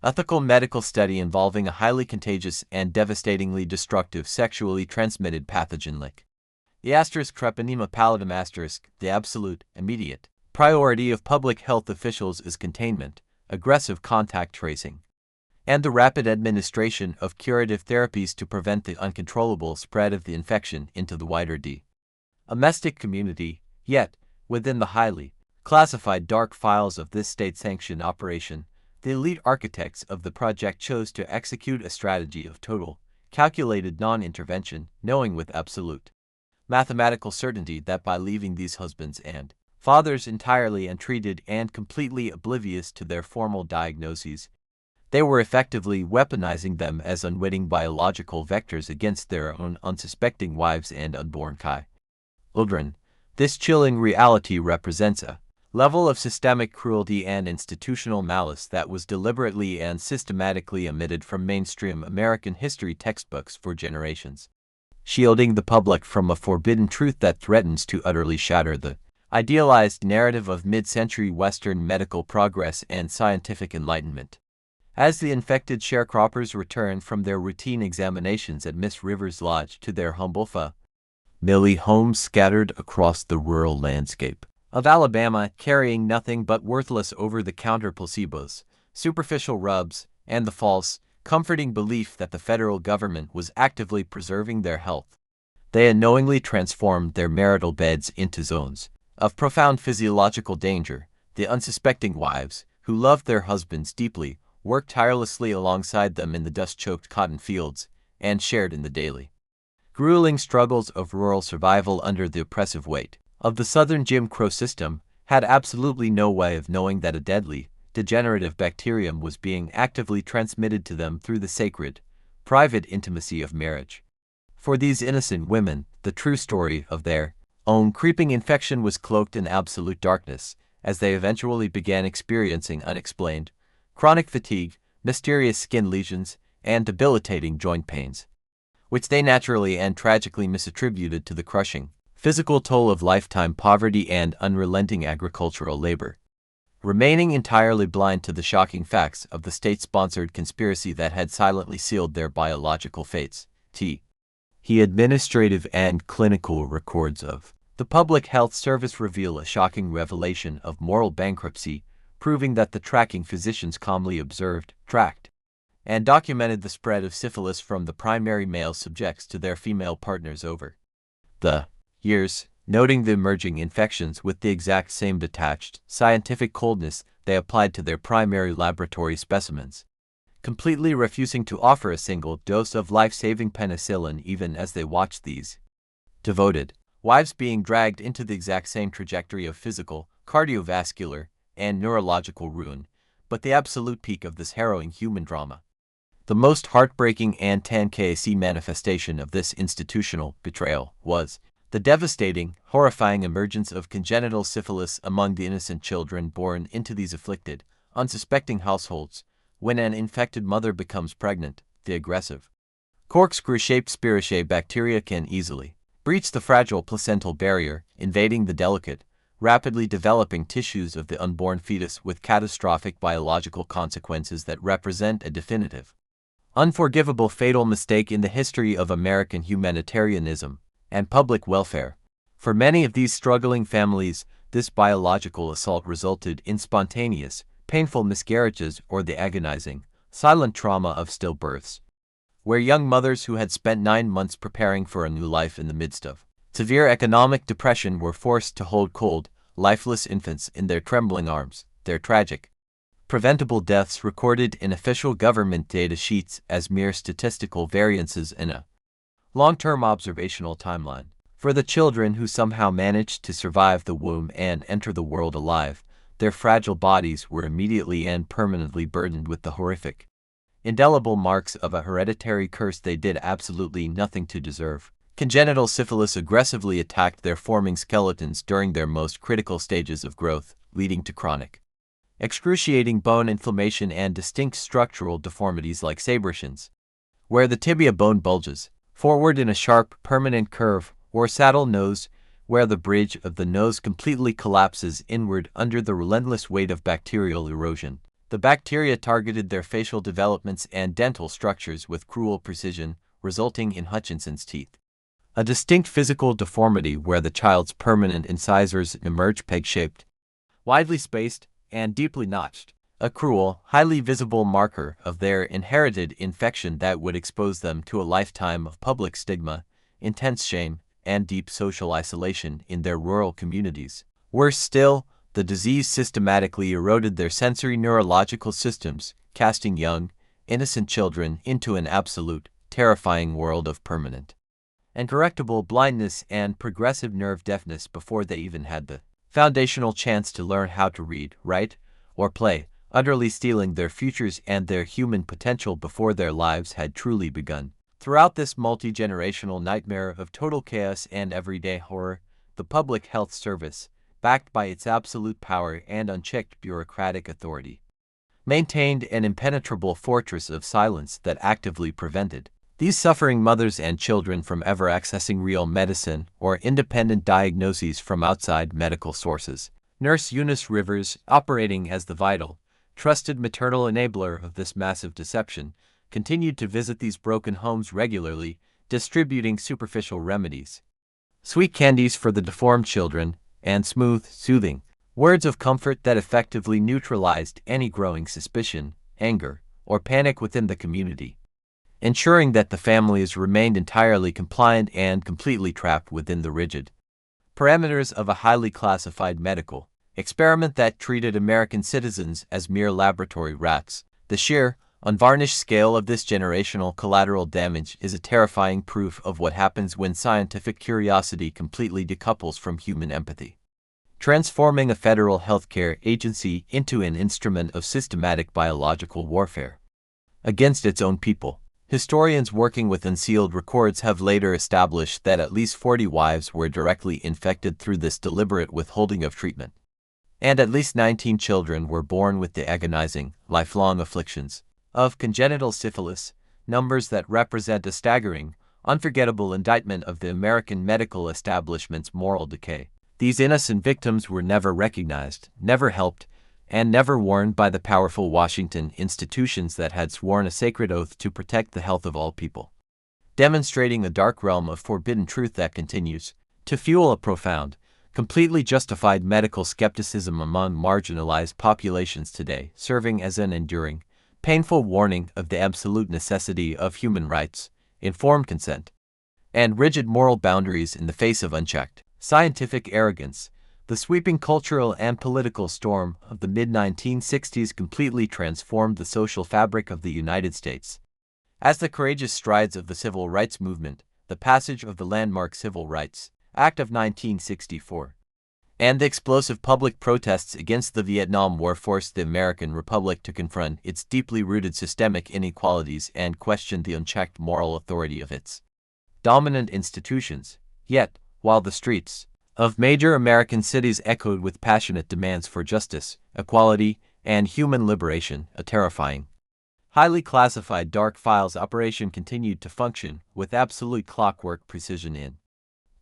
[SPEAKER 1] ethical medical study involving a highly contagious and devastatingly destructive sexually transmitted pathogen like the Treponema pallidum the absolute, immediate priority of public health officials is containment, aggressive contact tracing, and the rapid administration of curative therapies to prevent the uncontrollable spread of the infection into the wider domestic community. Yet, within the highly classified dark files of this state-sanctioned operation, the elite architects of the project chose to execute a strategy of total, calculated non-intervention, knowing with absolute mathematical certainty that by leaving these husbands and fathers entirely untreated and completely oblivious to their formal diagnoses, they were effectively weaponizing them as unwitting biological vectors against their own unsuspecting wives and unborn children. This chilling reality represents a level of systemic cruelty and institutional malice that was deliberately and systematically omitted from mainstream American history textbooks for generations, shielding the public from a forbidden truth that threatens to utterly shatter the idealized narrative of mid-century Western medical progress and scientific enlightenment. As the infected sharecroppers returned from their routine examinations at Miss River's Lodge to their humble family homes scattered across the rural landscape of Alabama, carrying nothing but worthless over-the-counter placebos, superficial rubs, and the false, comforting belief that the federal government was actively preserving their health, they unknowingly transformed their marital beds into zones of profound physiological danger. The unsuspecting wives, who loved their husbands deeply, worked tirelessly alongside them in the dust-choked cotton fields, and shared in the daily, grueling struggles of rural survival under the oppressive weight of the Southern Jim Crow system, had absolutely no way of knowing that a deadly, degenerative bacterium was being actively transmitted to them through the sacred, private intimacy of marriage. For these innocent women, the true story of their own creeping infection was cloaked in absolute darkness, as they eventually began experiencing unexplained, chronic fatigue, mysterious skin lesions, and debilitating joint pains, which they naturally and tragically misattributed to the crushing physical toll of lifetime poverty and unrelenting agricultural labor. Remaining entirely blind to the shocking facts of the state-sponsored conspiracy that had silently sealed their biological fates, the administrative and clinical records of the Public Health Service reveal a shocking revelation of moral bankruptcy, proving that the tracking physicians calmly observed, tracked, and documented the spread of syphilis from the primary male subjects to their female partners over the years, noting the emerging infections with the exact same detached, scientific coldness they applied to their primary laboratory specimens, completely refusing to offer a single dose of life-saving penicillin even as they watched these devoted wives being dragged into the exact same trajectory of physical, cardiovascular, and neurological ruin. But the absolute peak of this harrowing human drama, the most heartbreaking and tank manifestation of this institutional betrayal, was the devastating, horrifying emergence of congenital syphilis among the innocent children born into these afflicted, unsuspecting households. When an infected mother becomes pregnant, the aggressive, corkscrew-shaped spiraceae bacteria can easily breach the fragile placental barrier, invading the delicate, rapidly developing tissues of the unborn fetus with catastrophic biological consequences that represent a definitive, unforgivable fatal mistake in the history of American humanitarianism. and public welfare. For many of these struggling families, this biological assault resulted in spontaneous, painful miscarriages or the agonizing, silent trauma of stillbirths, where young mothers who had spent 9 months preparing for a new life in the midst of severe economic depression were forced to hold cold, lifeless infants in their trembling arms. Their tragic, preventable deaths recorded in official government data sheets as mere statistical variances in a long-term observational timeline. For the children who somehow managed to survive the womb and enter the world alive, their fragile bodies were immediately and permanently burdened with the horrific, indelible marks of a hereditary curse they did absolutely nothing to deserve. Congenital syphilis aggressively attacked their forming skeletons during their most critical stages of growth, leading to chronic, excruciating bone inflammation and distinct structural deformities like sabrishins, where the tibia bone bulges forward in a sharp, permanent curve, or saddle nose, where the bridge of the nose completely collapses inward under the relentless weight of bacterial erosion. The bacteria targeted their facial developments and dental structures with cruel precision, resulting in Hutchinson's teeth, a distinct physical deformity where the child's permanent incisors emerge peg-shaped, widely spaced, and deeply notched, a cruel, highly visible marker of their inherited infection that would expose them to a lifetime of public stigma, intense shame, and deep social isolation in their rural communities. Worse still, the disease systematically eroded their sensory neurological systems, casting young, innocent children into an absolute, terrifying world of permanent and correctable blindness and progressive nerve deafness before they even had the foundational chance to learn how to read, write, or play, utterly stealing their futures and their human potential before their lives had truly begun. Throughout this multi-generational nightmare of total chaos and everyday horror, the Public Health Service, backed by its absolute power and unchecked bureaucratic authority, maintained an impenetrable fortress of silence that actively prevented these suffering mothers and children from ever accessing real medicine or independent diagnoses from outside medical sources. Nurse Eunice Rivers, operating as the vital, trusted maternal enabler of this massive deception, continued to visit these broken homes regularly, distributing superficial remedies, sweet candies for the deformed children, and smooth, soothing words of comfort that effectively neutralized any growing suspicion, anger, or panic within the community, ensuring that the families remained entirely compliant and completely trapped within the rigid parameters of a highly classified medical experiment that treated American citizens as mere laboratory rats. The sheer, unvarnished scale of this generational collateral damage is a terrifying proof of what happens when scientific curiosity completely decouples from human empathy, transforming a federal healthcare agency into an instrument of systematic biological warfare against its own people. Historians working with unsealed records have later established that at least 40 wives were directly infected through this deliberate withholding of treatment, and at least 19 children were born with the agonizing, lifelong afflictions of congenital syphilis, numbers that represent a staggering, unforgettable indictment of the American medical establishment's moral decay. These innocent victims were never recognized, never helped, and never warned by the powerful Washington institutions that had sworn a sacred oath to protect the health of all people, demonstrating a dark realm of forbidden truth that continues to fuel a profound, completely justified medical skepticism among marginalized populations today, serving as an enduring, painful warning of the absolute necessity of human rights, informed consent, and rigid moral boundaries in the face of unchecked scientific arrogance. The sweeping cultural and political storm of the mid-1960s completely transformed the social fabric of the United States. As the courageous strides of the civil rights movement, the passage of the landmark Civil Rights Act of 1964, and the explosive public protests against the Vietnam War forced the American Republic to confront its deeply rooted systemic inequalities and question the unchecked moral authority of its dominant institutions. Yet, while the streets of major American cities echoed with passionate demands for justice, equality, and human liberation, a terrifying, highly classified dark files operation continued to function with absolute clockwork precision in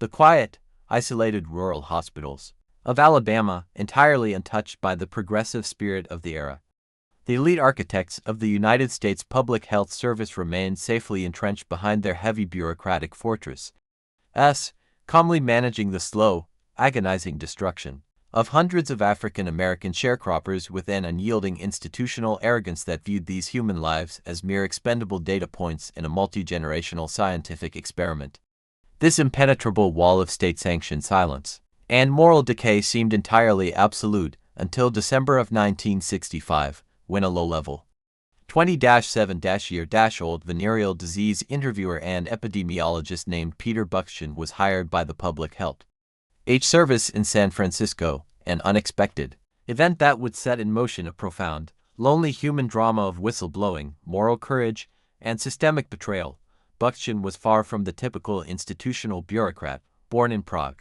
[SPEAKER 1] the quiet, isolated rural hospitals of Alabama, entirely untouched by the progressive spirit of the era. The elite architects of the United States Public Health Service remained safely entrenched behind their heavy bureaucratic fortress, calmly managing the slow, agonizing destruction of hundreds of African-American sharecroppers with an unyielding institutional arrogance that viewed these human lives as mere expendable data points in a multi-generational scientific experiment. This impenetrable wall of state-sanctioned silence and moral decay seemed entirely absolute until December of 1965, when a low-level 20-7-year-old venereal disease interviewer and epidemiologist named Peter Buxtun was hired by the Public Health Service in San Francisco, an unexpected event that would set in motion a profound, lonely human drama of whistleblowing, moral courage, and systemic betrayal. Buxtun was far from the typical institutional bureaucrat, born in Prague.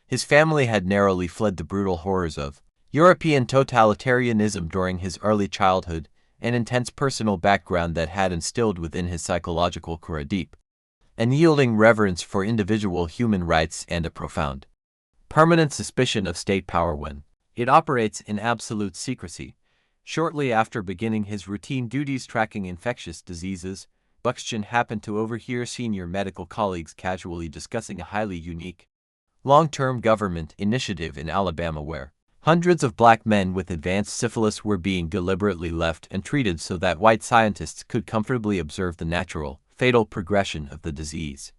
[SPEAKER 1] His family had narrowly fled the brutal horrors of European totalitarianism during his early childhood, an intense personal background that had instilled within his psychological core a deep, unyielding reverence for individual human rights and a profound, permanent suspicion of state power when it operates in absolute secrecy. Shortly after beginning his routine duties tracking infectious diseases, Buxtun happened to overhear senior medical colleagues casually discussing a highly unique, long-term government initiative in Alabama where hundreds of black men with advanced syphilis were being deliberately left and treated so that white scientists could comfortably observe the natural, fatal progression of the disease.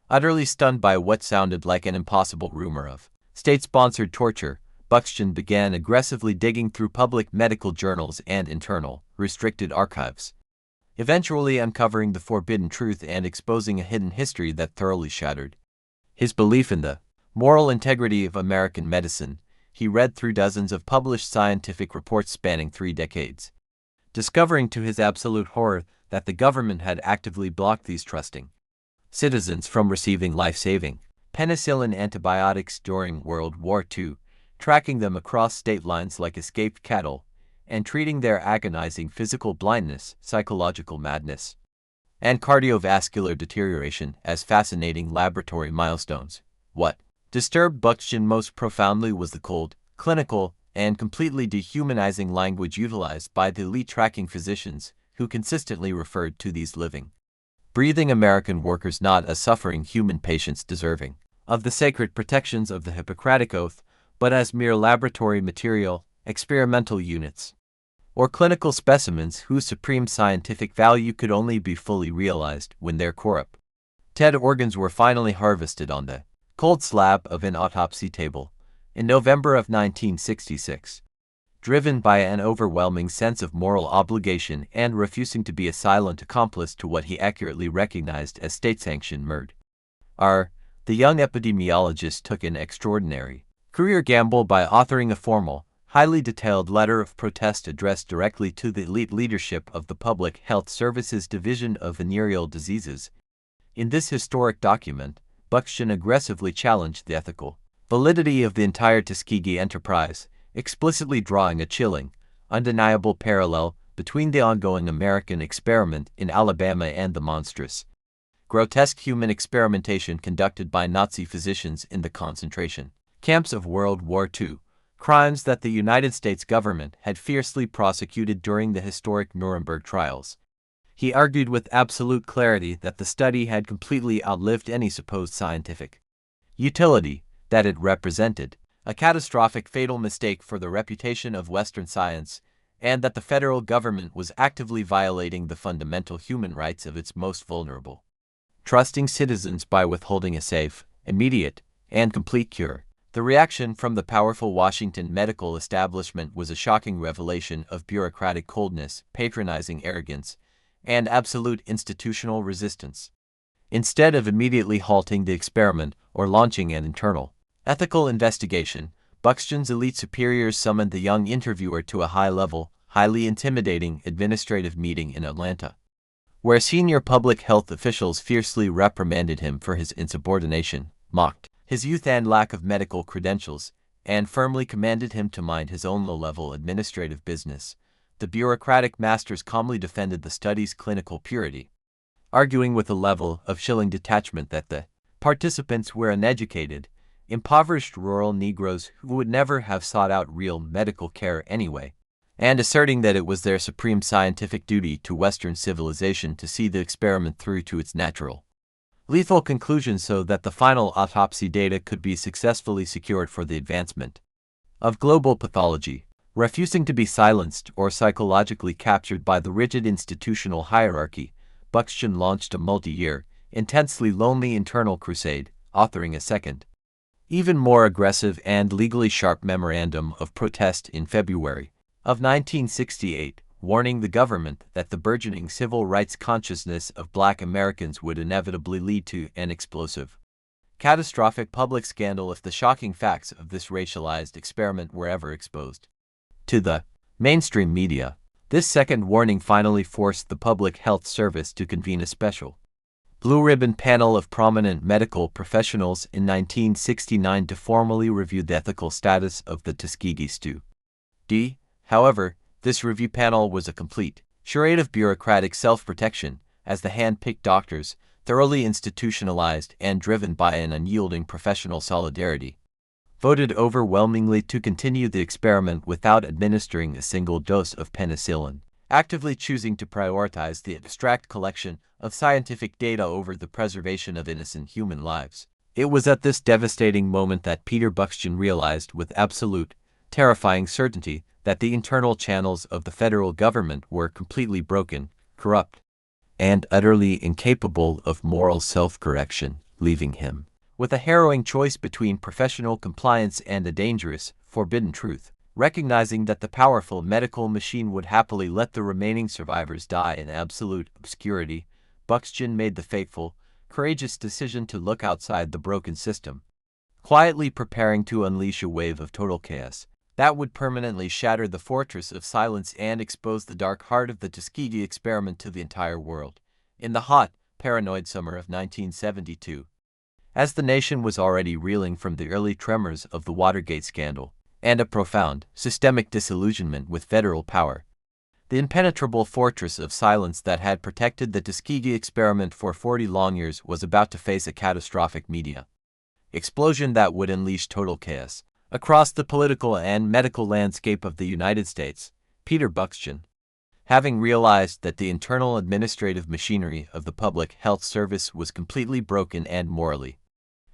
[SPEAKER 1] Utterly stunned by what sounded like an impossible rumor of state-sponsored torture, Buxtun began aggressively digging through public medical journals and internal, restricted archives, eventually uncovering the forbidden truth and exposing a hidden history that thoroughly shattered his belief in the moral integrity of American medicine. He read through dozens of published scientific reports spanning 3 decades, discovering to his absolute horror that the government had actively blocked these trusting citizens from receiving life-saving penicillin antibiotics during World War II, tracking them across state lines like escaped cattle, and treating their agonizing physical blindness, psychological madness, and cardiovascular deterioration as fascinating laboratory milestones. What disturbed Buxtun most profoundly was the cold, clinical, and completely dehumanizing language utilized by the elite tracking physicians who consistently referred to these living, breathing American workers not as suffering human patients deserving of the sacred protections of the Hippocratic Oath, but as mere laboratory material, experimental units, or clinical specimens whose supreme scientific value could only be fully realized when their corrupted organs were finally harvested on the cold slab of an autopsy table in November of 1966. Driven by an overwhelming sense of moral obligation and refusing to be a silent accomplice to what he accurately recognized as state-sanctioned murder, the young epidemiologist took an extraordinary career gamble by authoring a formal, highly detailed letter of protest addressed directly to the elite leadership of the Public Health Service's Division of Venereal Diseases. In this historic document, Buxtun aggressively challenged the ethical validity of the entire Tuskegee enterprise, explicitly drawing a chilling, undeniable parallel between the ongoing American experiment in Alabama and the monstrous, grotesque human experimentation conducted by Nazi physicians in the concentration camps of World War II, crimes that the United States government had fiercely prosecuted during the historic Nuremberg trials. He argued with absolute clarity that the study had completely outlived any supposed scientific utility, that it represented a catastrophic fatal mistake for the reputation of Western science, and that the federal government was actively violating the fundamental human rights of its most vulnerable, trusting citizens by withholding a safe, immediate, and complete cure. The reaction from the powerful Washington medical establishment was a shocking revelation of bureaucratic coldness, patronizing arrogance, and absolute institutional resistance. Instead of immediately halting the experiment or launching an internal, ethical investigation, Buxtun's elite superiors summoned the young interviewer to a high-level, highly intimidating administrative meeting in Atlanta, where senior public health officials fiercely reprimanded him for his insubordination, mocked his youth and lack of medical credentials, and firmly commanded him to mind his own low-level administrative business. The bureaucratic masters calmly defended the study's clinical purity, arguing with a level of chilling detachment that the participants were uneducated, impoverished rural Negroes who would never have sought out real medical care anyway, and asserting that it was their supreme scientific duty to Western civilization to see the experiment through to its natural lethal conclusions so that the final autopsy data could be successfully secured for the advancement of global pathology. Refusing to be silenced or psychologically captured by the rigid institutional hierarchy, Buxtun launched a multi-year, intensely lonely internal crusade, authoring a second, even more aggressive and legally sharp memorandum of protest in February of 1968, warning the government that the burgeoning civil rights consciousness of Black Americans would inevitably lead to an explosive, catastrophic public scandal if the shocking facts of this racialized experiment were ever exposed to the mainstream media. This second warning finally forced the Public Health Service to convene a special blue ribbon panel of prominent medical professionals in 1969 to formally review the ethical status of the Tuskegee stew. However, this review panel was a complete charade of bureaucratic self-protection, as the hand-picked doctors, thoroughly institutionalized and driven by an unyielding professional solidarity, voted overwhelmingly to continue the experiment without administering a single dose of penicillin, actively choosing to prioritize the abstract collection of scientific data over the preservation of innocent human lives. It was at this devastating moment that Peter Buxtun realized with absolute, terrifying certainty that the internal channels of the federal government were completely broken, corrupt, and utterly incapable of moral self-correction, leaving him with a harrowing choice between professional compliance and a dangerous, forbidden truth. Recognizing that the powerful medical machine would happily let the remaining survivors die in absolute obscurity, Buxtun made the fateful, courageous decision to look outside the broken system, quietly preparing to unleash a wave of total chaos that would permanently shatter the fortress of silence and expose the dark heart of the Tuskegee experiment to the entire world. In the hot, paranoid summer of 1972, as the nation was already reeling from the early tremors of the Watergate scandal and a profound, systemic disillusionment with federal power, the impenetrable fortress of silence that had protected the Tuskegee experiment for 40 long years was about to face a catastrophic media explosion that would unleash total chaos across the political and medical landscape of the United States. Peter Buxtun, having realized that the internal administrative machinery of the Public Health Service was completely broken and morally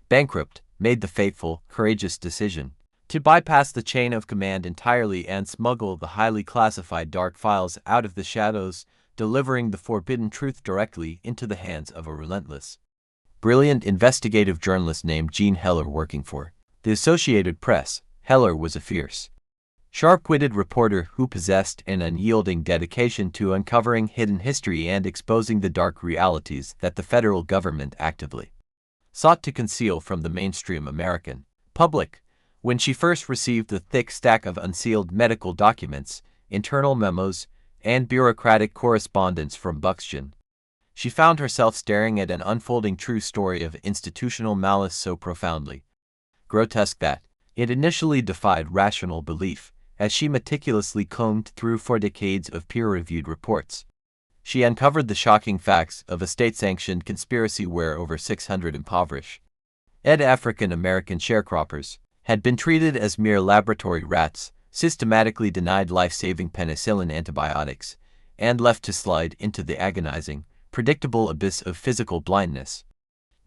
[SPEAKER 1] bankrupt, made the fateful, courageous decision to bypass the chain of command entirely and smuggle the highly classified dark files out of the shadows, delivering the forbidden truth directly into the hands of a relentless, brilliant investigative journalist named Gene Heller working for the Associated Press. Heller was a fierce, sharp-witted reporter who possessed an unyielding dedication to uncovering hidden history and exposing the dark realities that the federal government actively sought to conceal from the mainstream American public. When she first received the thick stack of unsealed medical documents, internal memos, and bureaucratic correspondence from Buxtun, she found herself staring at an unfolding true story of institutional malice so profoundly grotesque that it initially defied rational belief. As she meticulously combed through 4 decades of peer-reviewed reports, she uncovered the shocking facts of a state-sanctioned conspiracy where over 600 impoverished African-American sharecroppers had been treated as mere laboratory rats, systematically denied life-saving penicillin antibiotics, and left to slide into the agonizing, predictable abyss of physical blindness,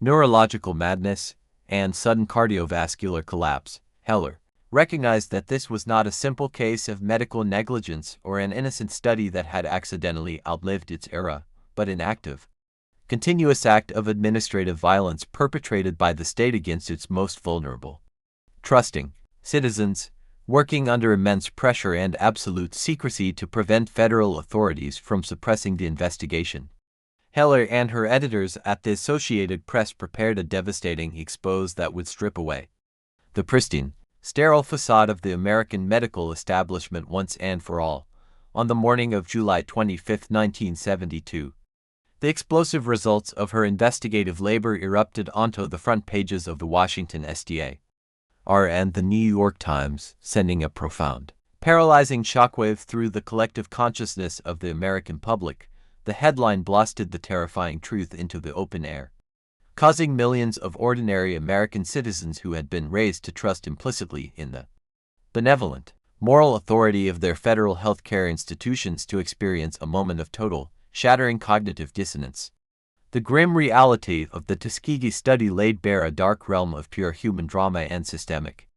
[SPEAKER 1] neurological madness, and sudden cardiovascular collapse. Heller recognized that this was not a simple case of medical negligence or an innocent study that had accidentally outlived its era, but an active, continuous act of administrative violence perpetrated by the state against its most vulnerable, trusting citizens, working under immense pressure and absolute secrecy to prevent federal authorities from suppressing the investigation. Heller and her editors at the Associated Press prepared a devastating expose that would strip away the pristine, sterile facade of the American medical establishment once and for all. On the morning of July 25, 1972, the explosive results of her investigative labor erupted onto the front pages of the Washington SDA and the New York Times, sending a profound, paralyzing shockwave through the collective consciousness of the American public. The headline blasted the terrifying truth into the open air, causing millions of ordinary American citizens who had been raised to trust implicitly in the benevolent, moral authority of their federal healthcare institutions to experience a moment of total, shattering cognitive dissonance. The grim reality of the Tuskegee study laid bare a dark realm of pure human drama and systemic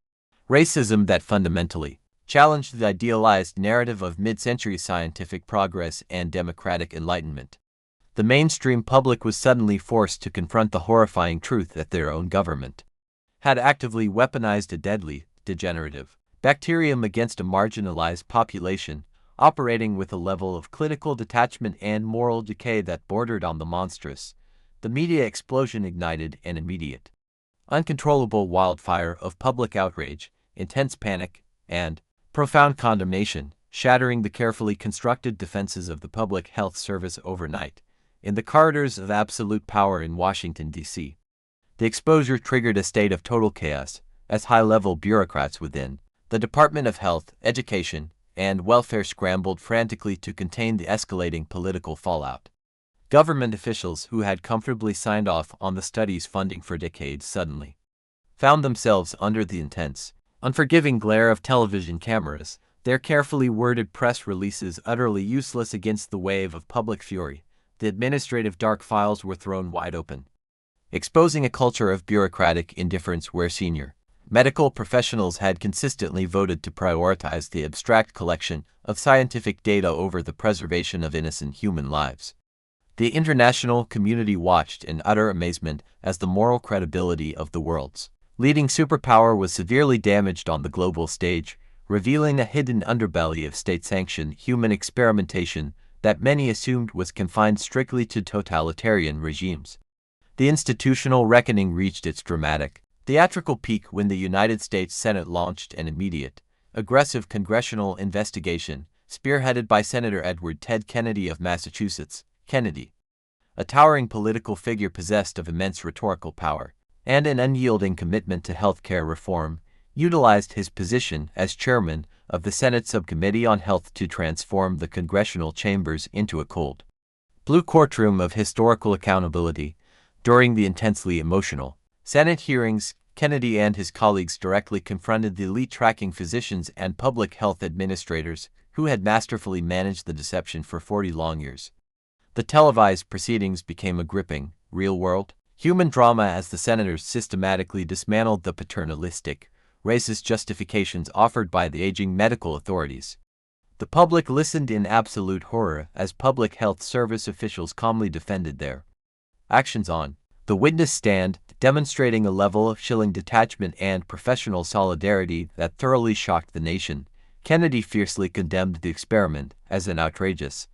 [SPEAKER 1] racism that fundamentally challenged the idealized narrative of mid-century scientific progress and democratic enlightenment. The mainstream public was suddenly forced to confront the horrifying truth that their own government had actively weaponized a deadly, degenerative bacterium against a marginalized population, operating with a level of clinical detachment and moral decay that bordered on the monstrous. The media explosion ignited an immediate, uncontrollable wildfire of public outrage, intense panic, and profound condemnation, shattering the carefully constructed defenses of the Public Health Service overnight. In the corridors of absolute power in Washington, D.C., the exposure triggered a state of total chaos, as high-level bureaucrats within the Department of Health, Education, and Welfare scrambled frantically to contain the escalating political fallout. Government officials who had comfortably signed off on the study's funding for decades suddenly found themselves under the intense, unforgiving glare of television cameras, their carefully worded press releases utterly useless against the wave of public fury. The administrative dark files were thrown wide open, exposing a culture of bureaucratic indifference where senior medical professionals had consistently voted to prioritize the abstract collection of scientific data over the preservation of innocent human lives. The international community watched in utter amazement as the moral credibility of the world's leading superpower was severely damaged on the global stage, revealing a hidden underbelly of state-sanctioned human experimentation that many assumed was confined strictly to totalitarian regimes. The institutional reckoning reached its dramatic, theatrical peak when the United States Senate launched an immediate, aggressive congressional investigation, spearheaded by Senator Edward Ted Kennedy of Massachusetts. Kennedy, a towering political figure possessed of immense rhetorical power and an unyielding commitment to health care reform, utilized his position as chairman of the Senate Subcommittee on Health to transform the congressional chambers into a cold, blue courtroom of historical accountability. During the intensely emotional Senate hearings, Kennedy and his colleagues directly confronted the elite tracking physicians and public health administrators who had masterfully managed the deception for 40 long years. The televised proceedings became a gripping, real-world, human drama as the senators systematically dismantled the paternalistic, racist justifications offered by the aging medical authorities. The public listened in absolute horror as public health service officials calmly defended their actions on the witness stand, demonstrating a level of chilling detachment and professional solidarity that thoroughly shocked the nation. Kennedy fiercely condemned the experiment as an outrageous,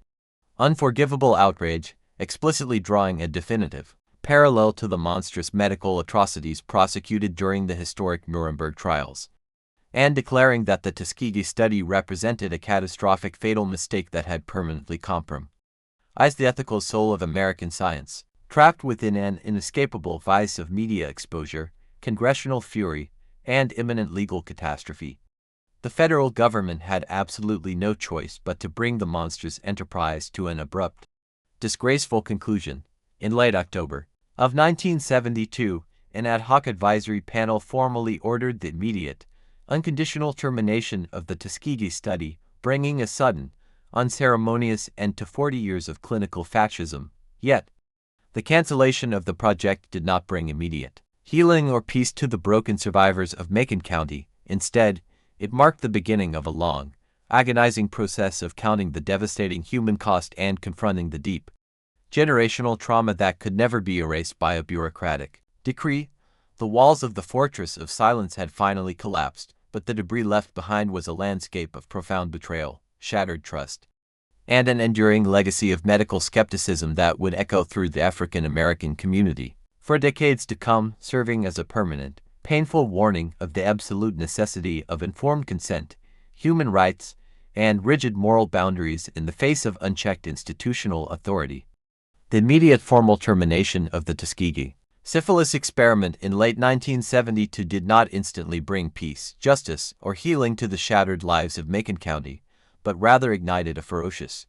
[SPEAKER 1] unforgivable outrage, explicitly drawing a definitive parallel to the monstrous medical atrocities prosecuted during the historic Nuremberg trials, and declaring that the Tuskegee study represented a catastrophic fatal mistake that had permanently compromised the ethical soul of American science. Trapped within an inescapable vice of media exposure, congressional fury, and imminent legal catastrophe, the federal government had absolutely no choice but to bring the monstrous enterprise to an abrupt, disgraceful conclusion. In late October of 1972, an ad hoc advisory panel formally ordered the immediate, unconditional termination of the Tuskegee study, bringing a sudden, unceremonious end to 40 years of clinical fascism. Yet, the cancellation of the project did not bring immediate healing or peace to the broken survivors of Macon County. Instead, it marked the beginning of a long, agonizing process of counting the devastating human cost and confronting the deep, generational trauma that could never be erased by a bureaucratic decree. The walls of the fortress of silence had finally collapsed, but the debris left behind was a landscape of profound betrayal, shattered trust, and an enduring legacy of medical skepticism that would echo through the African American community for decades to come, serving as a permanent, painful warning of the absolute necessity of informed consent, human rights, and rigid moral boundaries in the face of unchecked institutional authority. The immediate formal termination of the Tuskegee syphilis experiment in late 1972 did not instantly bring peace, justice, or healing to the shattered lives of Macon County, but rather ignited a ferocious,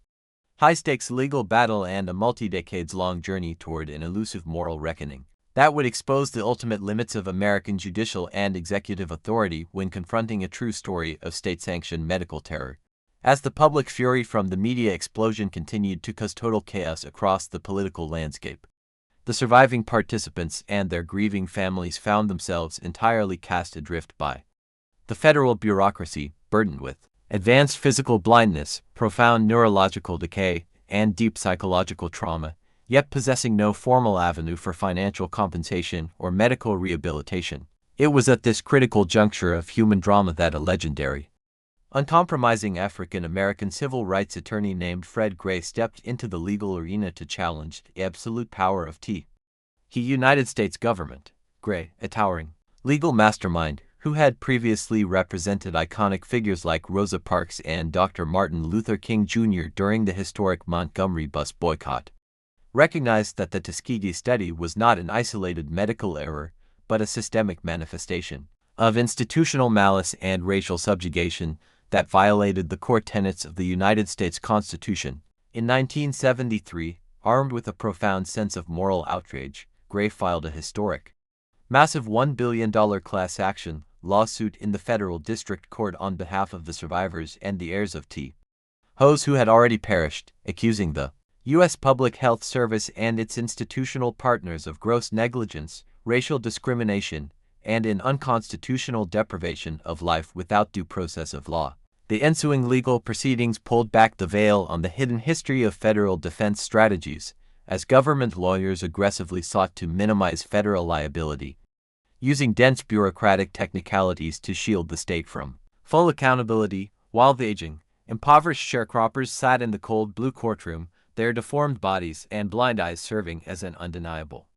[SPEAKER 1] high-stakes legal battle and a multi-decades-long journey toward an elusive moral reckoning that would expose the ultimate limits of American judicial and executive authority when confronting a true story of state-sanctioned medical terror. As the public fury from the media explosion continued to cause total chaos across the political landscape, The surviving participants and their grieving families found themselves entirely cast adrift by the federal bureaucracy, burdened with advanced physical blindness, profound neurological decay, and deep psychological trauma, yet possessing no formal avenue for financial compensation or medical rehabilitation. It was at this critical juncture of human drama that a legendary, uncompromising African-American civil rights attorney named Fred Gray stepped into the legal arena to challenge the absolute power of the United States government. Gray, a towering legal mastermind who had previously represented iconic figures like Rosa Parks and Dr. Martin Luther King Jr. during the historic Montgomery bus boycott, recognized that the Tuskegee study was not an isolated medical error, but a systemic manifestation of institutional malice and racial subjugation that violated the core tenets of the United States Constitution. In 1973, armed with a profound sense of moral outrage, Gray filed a historic, massive $1 billion class action lawsuit in the federal district court on behalf of the survivors and the heirs of those who had already perished, accusing the U.S. Public Health Service and its institutional partners of gross negligence, racial discrimination, and an unconstitutional deprivation of life without due process of law. The ensuing legal proceedings pulled back the veil on the hidden history of federal defense strategies, as government lawyers aggressively sought to minimize federal liability, using dense bureaucratic technicalities to shield the state from full accountability, while the aging, impoverished sharecroppers sat in the cold blue courtroom, their deformed bodies and blind eyes serving as an undeniable,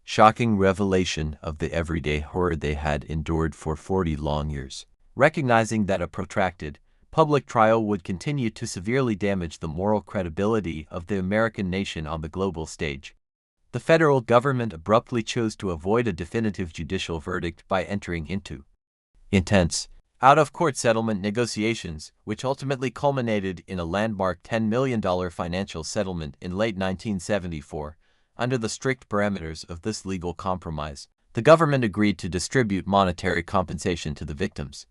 [SPEAKER 1] shocking revelation of the everyday horror they had endured for 40 long years. Recognizing that a protracted, public trial would continue to severely damage the moral credibility of the American nation on the global stage, the federal government abruptly chose to avoid a definitive judicial verdict by entering into intense, out-of-court settlement negotiations, which ultimately culminated in a landmark $10 million financial settlement in late 1974. Under the strict parameters of this legal compromise, the government agreed to distribute monetary compensation to the victims.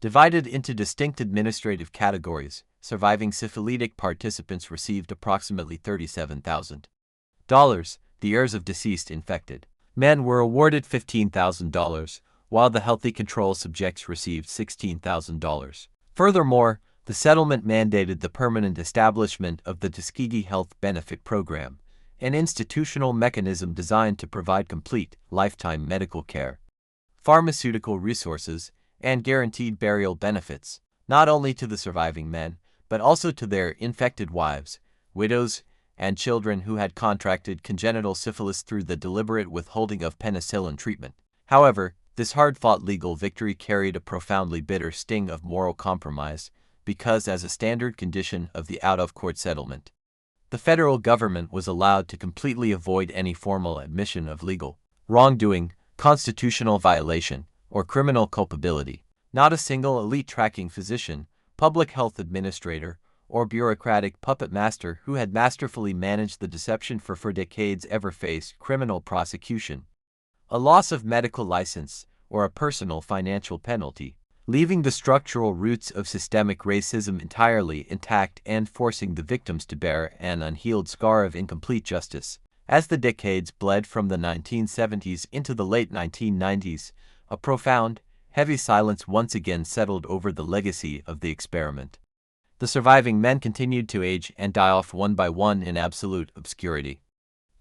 [SPEAKER 1] Divided into distinct administrative categories, surviving syphilitic participants received approximately $37,000. The heirs of deceased infected men were awarded $15,000, while the healthy control subjects received $16,000. Furthermore, the settlement mandated the permanent establishment of the Tuskegee Health Benefit Program, an institutional mechanism designed to provide complete, lifetime medical care, pharmaceutical resources, and guaranteed burial benefits, not only to the surviving men, but also to their infected wives, widows, and children who had contracted congenital syphilis through the deliberate withholding of penicillin treatment. However, this hard-fought legal victory carried a profoundly bitter sting of moral compromise, because as a standard condition of the out-of-court settlement, the federal government was allowed to completely avoid any formal admission of legal wrongdoing, constitutional violation, or criminal culpability. Not a single elite tracking physician, public health administrator, or bureaucratic puppet master who had masterfully managed the deception for decades ever faced criminal prosecution, a loss of medical license, or a personal financial penalty, leaving the structural roots of systemic racism entirely intact and forcing the victims to bear an unhealed scar of incomplete justice. As the decades bled from the 1970s into the late 1990s, a profound, heavy silence once again settled over the legacy of the experiment. The surviving men continued to age and die off one by one in absolute obscurity,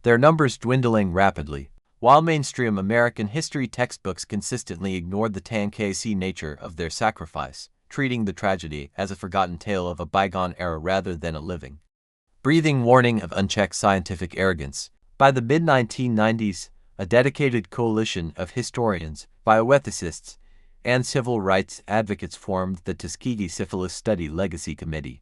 [SPEAKER 1] their numbers dwindling rapidly, while mainstream American history textbooks consistently ignored the tank-see nature of their sacrifice, treating the tragedy as a forgotten tale of a bygone era rather than a living, breathing warning of unchecked scientific arrogance. By the mid-1990s, a dedicated coalition of historians, bioethicists, and civil rights advocates formed the Tuskegee Syphilis Study Legacy Committee,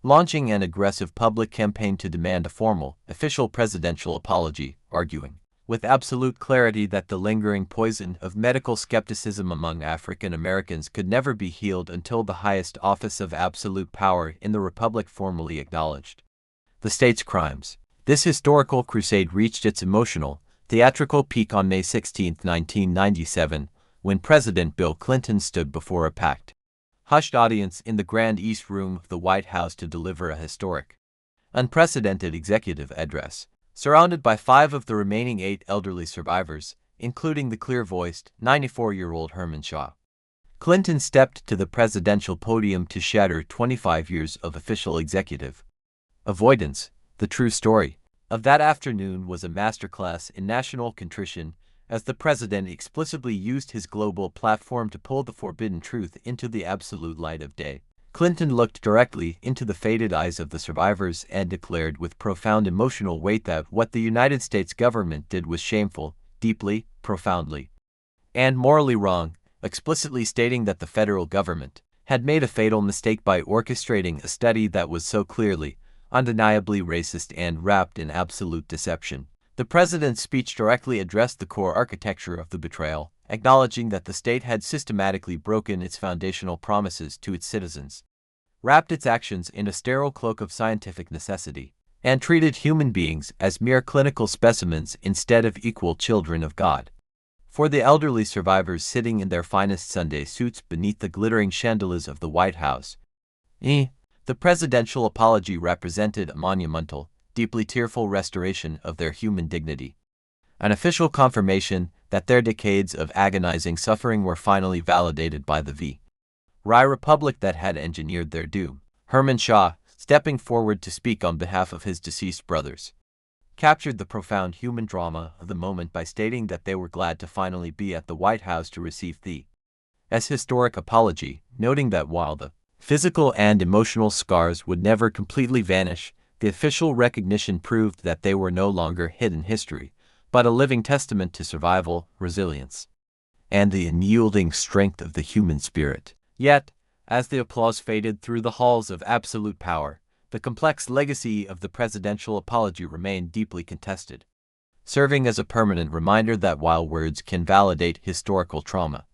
[SPEAKER 1] launching an aggressive public campaign to demand a formal, official presidential apology, arguing with absolute clarity that the lingering poison of medical skepticism among African Americans could never be healed until the highest office of absolute power in the Republic formally acknowledged the state's crimes. This historical crusade reached its emotional, theatrical peak on May 16, 1997, when President Bill Clinton stood before a packed, hushed audience in the Grand East Room of the White House to deliver a historic, unprecedented executive address. Surrounded by 5 of the remaining 8 elderly survivors, including the clear-voiced, 94-year-old Herman Shaw, Clinton stepped to the presidential podium to shatter 25 years of official executive avoidance. The true story of that afternoon was a masterclass in national contrition, as the president explicitly used his global platform to pull the forbidden truth into the absolute light of day. Clinton looked directly into the faded eyes of the survivors and declared with profound emotional weight that what the United States government did was shameful, deeply, profoundly, and morally wrong, explicitly stating that the federal government had made a fatal mistake by orchestrating a study that was so clearly, undeniably racist and wrapped in absolute deception. The president's speech directly addressed the core architecture of the betrayal, acknowledging that the state had systematically broken its foundational promises to its citizens, wrapped its actions in a sterile cloak of scientific necessity, and treated human beings as mere clinical specimens instead of equal children of God. For the elderly survivors sitting in their finest Sunday suits beneath the glittering chandeliers of the White House, the presidential apology represented a monumental, deeply tearful restoration of their human dignity, an official confirmation that their decades of agonizing suffering were finally validated by the V.R. Republic that had engineered their doom. Herman Shaw, stepping forward to speak on behalf of his deceased brothers, captured the profound human drama of the moment by stating that they were glad to finally be at the White House to receive the historic apology, noting that while the physical and emotional scars would never completely vanish, the official recognition proved that they were no longer hidden history, but a living testament to survival, resilience, and the unyielding strength of the human spirit. Yet, as the applause faded through the halls of absolute power, the complex legacy of the presidential apology remained deeply contested, serving as a permanent reminder that while words can validate historical trauma,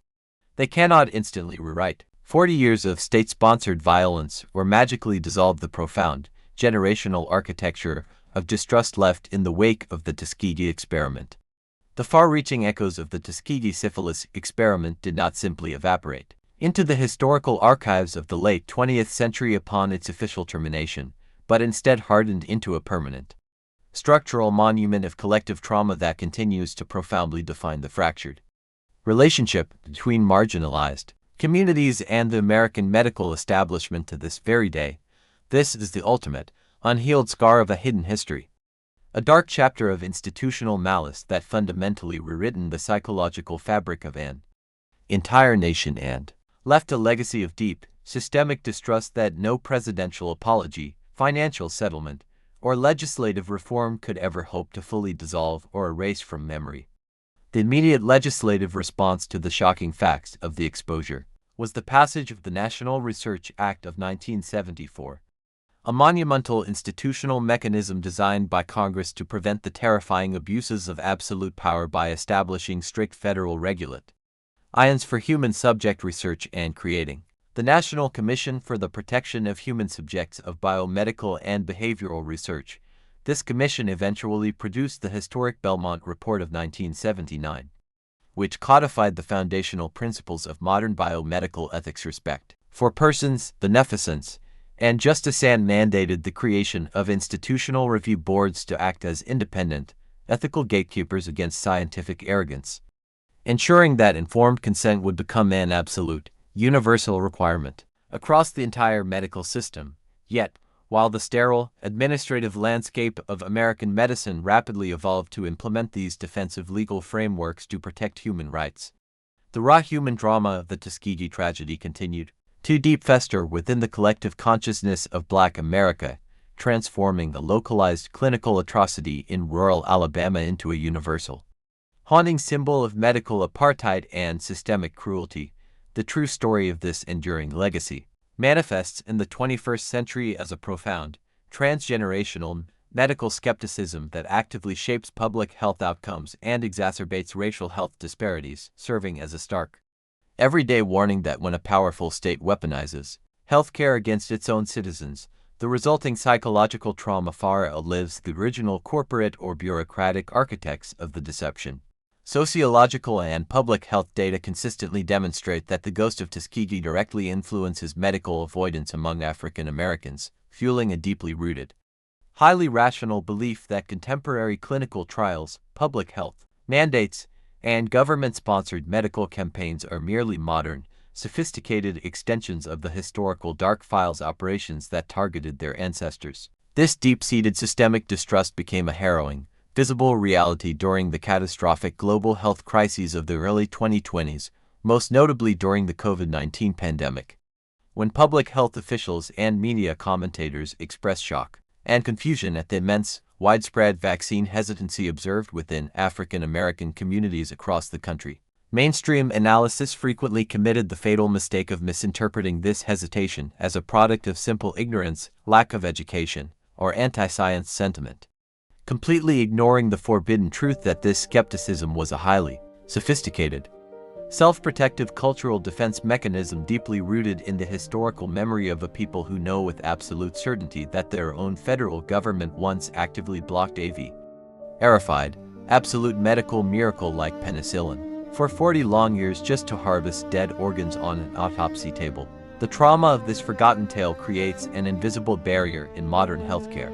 [SPEAKER 1] they cannot instantly rewrite 40 years of state-sponsored violence or magically dissolve the profound, generational architecture of distrust left in the wake of the Tuskegee experiment. The far-reaching echoes of the Tuskegee syphilis experiment did not simply evaporate into the historical archives of the late 20th century upon its official termination, but instead hardened into a permanent, structural monument of collective trauma that continues to profoundly define the fractured relationship between marginalized communities and the American medical establishment to this very day. This is the ultimate, unhealed scar of a hidden history, a dark chapter of institutional malice that fundamentally rewritten the psychological fabric of an entire nation and left a legacy of deep, systemic distrust that no presidential apology, financial settlement, or legislative reform could ever hope to fully dissolve or erase from memory. The immediate legislative response to the shocking facts of the exposure was the passage of the National Research Act of 1974, a monumental institutional mechanism designed by Congress to prevent the terrifying abuses of absolute power by establishing strict federal regulations for human subject research and creating the National Commission for the Protection of Human Subjects of Biomedical and Behavioral Research. This commission eventually produced the historic Belmont Report of 1979, which codified the foundational principles of modern biomedical ethics: respect for persons, beneficence, and justice, and mandated the creation of institutional review boards to act as independent, ethical gatekeepers against scientific arrogance, ensuring that informed consent would become an absolute, universal requirement across the entire medical system. Yet, while the sterile, administrative landscape of American medicine rapidly evolved to implement these defensive legal frameworks to protect human rights, the raw human drama of the Tuskegee tragedy continued to deep fester within the collective consciousness of Black America, transforming the localized clinical atrocity in rural Alabama into a universal, haunting symbol of medical apartheid and systemic cruelty. The true story of this enduring legacy manifests in the 21st century as a profound, transgenerational medical skepticism that actively shapes public health outcomes and exacerbates racial health disparities, serving as a stark, everyday warning that when a powerful state weaponizes healthcare against its own citizens, the resulting psychological trauma far outlives the original corporate or bureaucratic architects of the deception. Sociological and public health data consistently demonstrate that the ghost of Tuskegee directly influences medical avoidance among African Americans, fueling a deeply rooted, highly rational belief that contemporary clinical trials, public health mandates, and government-sponsored medical campaigns are merely modern, sophisticated extensions of the historical dark files operations that targeted their ancestors. This deep-seated systemic distrust became a harrowing, visible reality during the catastrophic global health crises of the early 2020s, most notably during the COVID-19 pandemic, when public health officials and media commentators expressed shock and confusion at the immense, widespread vaccine hesitancy observed within African American communities across the country. Mainstream analysis frequently committed the fatal mistake of misinterpreting this hesitation as a product of simple ignorance, lack of education, or anti-science sentiment, completely ignoring the forbidden truth that this skepticism was a highly sophisticated, self-protective cultural defense mechanism deeply rooted in the historical memory of a people who know with absolute certainty that their own federal government once actively blocked a verified, absolute medical miracle like penicillin for 40 long years just to harvest dead organs on an autopsy table. The trauma of this forgotten tale creates an invisible barrier in modern healthcare,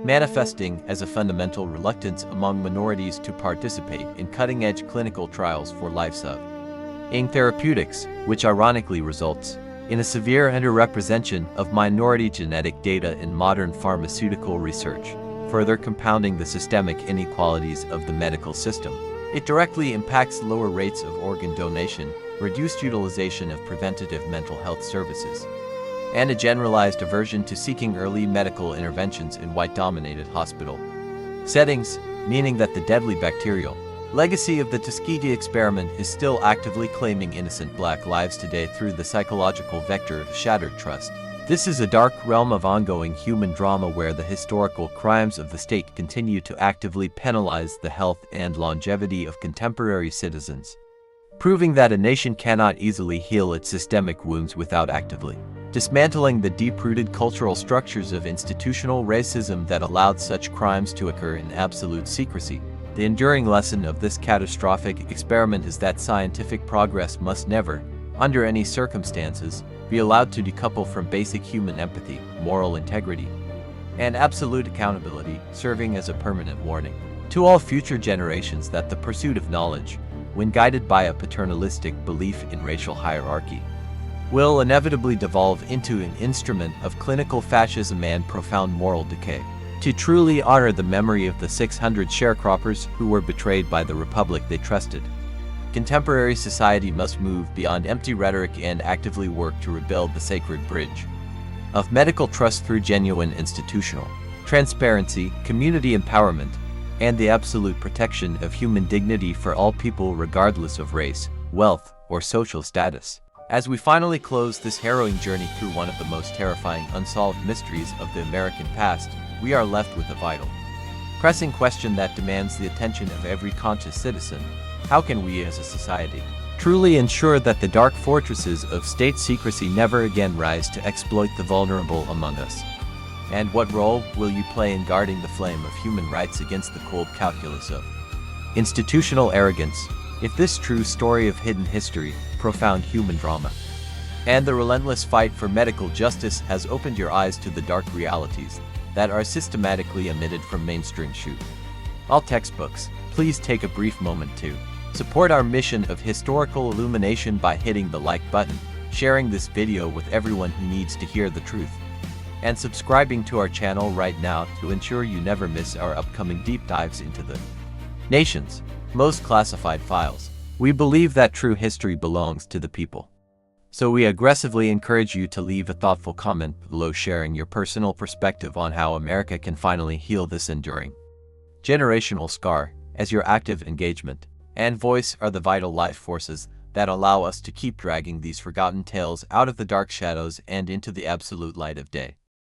[SPEAKER 1] manifesting as a fundamental reluctance among minorities to participate in cutting-edge clinical trials for life-saving therapeutics, which ironically results in a severe underrepresentation of minority genetic data in modern pharmaceutical research, further compounding the systemic inequalities of the medical system. It directly impacts lower rates of organ donation, reduced utilization of preventative mental health services, and a generalized aversion to seeking early medical interventions in white-dominated hospital settings, meaning that the deadly bacterial legacy of the Tuskegee experiment is still actively claiming innocent black lives today through the psychological vector of shattered trust. This is a dark realm of ongoing human drama where the historical crimes of the state continue to actively penalize the health and longevity of contemporary citizens, proving that a nation cannot easily heal its systemic wounds without actively dismantling the deep-rooted cultural structures of institutional racism that allowed such crimes to occur in absolute secrecy. The enduring lesson of this catastrophic experiment is that scientific progress must never, under any circumstances, be allowed to decouple from basic human empathy, moral integrity, and absolute accountability, serving as a permanent warning to all future generations that the pursuit of knowledge, when guided by a paternalistic belief in racial hierarchy, will inevitably devolve into an instrument of clinical fascism and profound moral decay. To truly honor the memory of the 600 sharecroppers who were betrayed by the republic they trusted, contemporary society must move beyond empty rhetoric and actively work to rebuild the sacred bridge of medical trust through genuine institutional transparency, community empowerment, and the absolute protection of human dignity for all people regardless of race, wealth, or social status. As we finally close this harrowing journey through one of the most terrifying unsolved mysteries of the American past, we are left with a vital, pressing question that demands the attention of every conscious citizen. How can we as a society truly ensure that the dark fortresses of state secrecy never again rise to exploit the vulnerable among us? And what role will you play in guarding the flame of human rights against the cold calculus of institutional arrogance? If this true story of hidden history, profound human drama, and the relentless fight for medical justice has opened your eyes to the dark realities that are systematically omitted from mainstream all textbooks, please take a brief moment to support our mission of historical illumination by hitting the like button, sharing this video with everyone who needs to hear the truth, and subscribing to our channel right now to ensure you never miss our upcoming deep dives into the nation's most classified files. We believe that true history belongs to the people, so we aggressively encourage you to leave a thoughtful comment below sharing your personal perspective on how America can finally heal this enduring generational scar, as your active engagement and voice are the vital life forces that allow us to keep dragging these forgotten tales out of the dark shadows and into the absolute light of day.